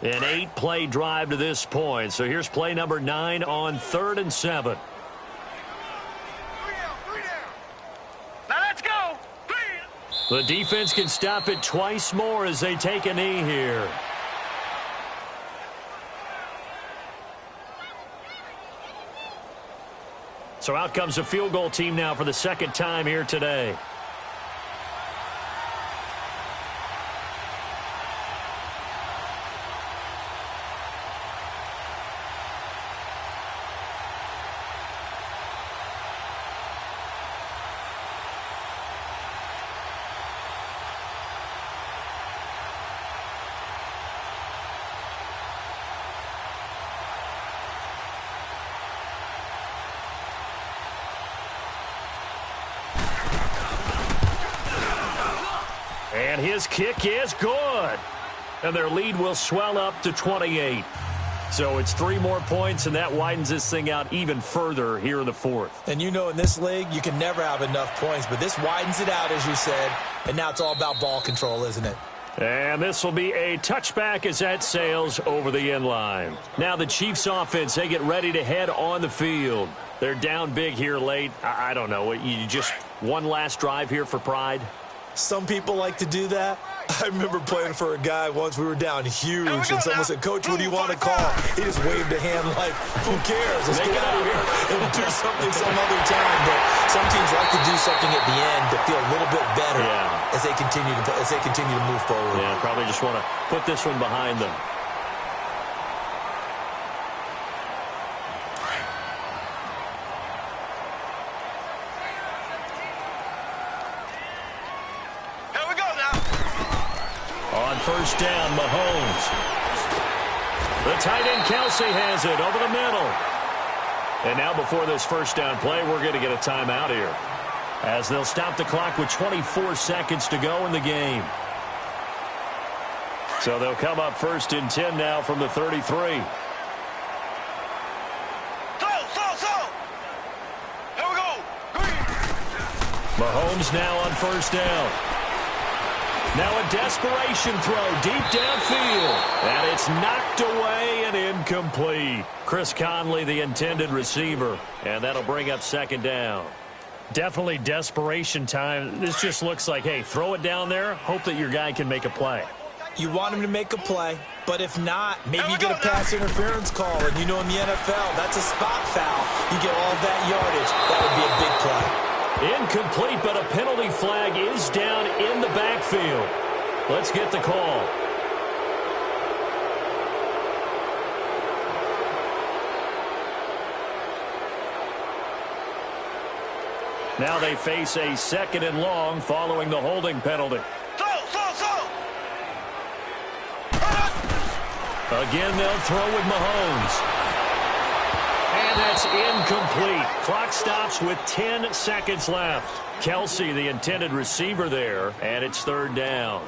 An 8-play drive to this point. So here's play number 9 on 3rd and 7. Now let's go. The defense can stop it twice more as they take a knee here. So out comes a field goal team now for the second time here today. And his kick is good. And their lead will swell up to 28. So it's 3 more points, and that widens this thing out even further here in the 4th. And you know in this league, you can never have enough points, but this widens it out, as you said. And now it's all about ball control, isn't it? And this will be a touchback as that sails over the end line. Now the Chiefs offense, they get ready to head on the field. They're down big here late. I don't know. You just one last drive here for pride? Some people like to do that. I remember playing for a guy once. We were down huge, and someone said, "Coach, what do you want to call?" He just waved a hand like, "Who cares? Let's get out of here and do something some other time." But some teams like to do something at the end to feel a little bit better as they continue to move forward. Yeah, probably just want to put this one behind them. First down, Mahomes. The tight end, Kelsey, has it over the middle. And now before this first down play, we're going to get a timeout here, as they'll stop the clock with 24 seconds to go in the game. So they'll come up 1st and 10 now from the 33. Here we go. Mahomes now on first down. Now a desperation throw deep downfield. And it's knocked away and incomplete. Chris Conley, the intended receiver. And that'll bring up 2nd down. Definitely desperation time. This just looks like, hey, throw it down there. Hope that your guy can make a play. You want him to make a play, but if not, maybe you get a pass interference call. And you know in the NFL, that's a spot foul. You get all that yardage. That would be a big play. Incomplete, but a penalty flag is down in the backfield. Let's get the call. Now they face a 2nd and long following the holding penalty. Again, they'll throw with Mahomes. And that's incomplete. Clock stops with 10 seconds left. Kelsey, the intended receiver there, and it's 3rd down.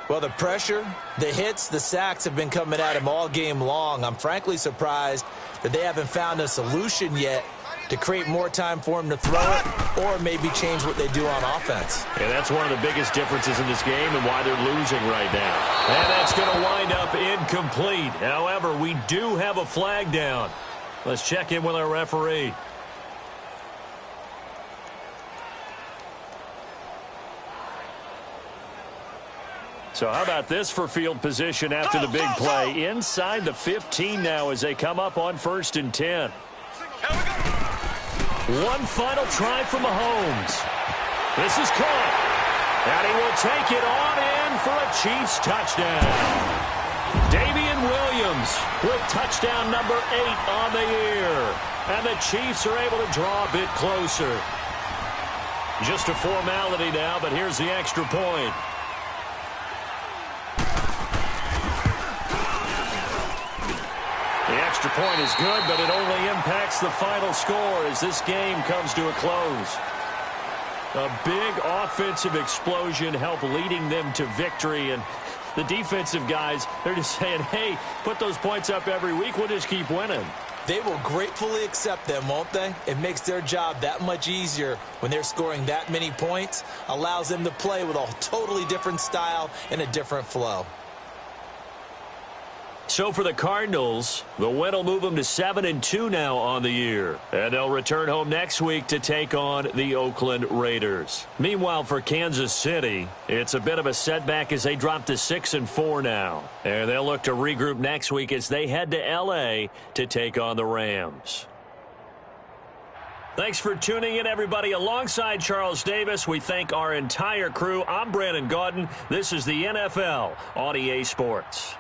Well, the pressure, the hits, the sacks have been coming at him all game long. I'm frankly surprised that they haven't found a solution yet to create more time for them to throw it or maybe change what they do on offense. And that's one of the biggest differences in this game and why they're losing right now. And that's going to wind up incomplete. However, we do have a flag down. Let's check in with our referee. So how about this for field position after the big play? Inside the 15 now as they come up on 1st and 10. One final try for Mahomes. This is caught. And he will take it on in for a Chiefs touchdown. Damian Williams with touchdown number 8 on the year. And the Chiefs are able to draw a bit closer. Just a formality now, but here's the extra point. The extra point is good, but it only impacts the final score as this game comes to a close. A big offensive explosion helped leading them to victory, and the defensive guys, they're just saying, hey, put those points up every week, we'll just keep winning. They will gratefully accept them, won't they? It makes their job that much easier when they're scoring that many points, allows them to play with a totally different style and a different flow. So for the Cardinals, the win will move them to 7-2 now on the year. And they'll return home next week to take on the Oakland Raiders. Meanwhile, for Kansas City, it's a bit of a setback as they drop to 6-4 now. And they'll look to regroup next week as they head to L.A. to take on the Rams. Thanks for tuning in, everybody. Alongside Charles Davis, we thank our entire crew. I'm Brandon Gaudin. This is the NFL on EA Sports.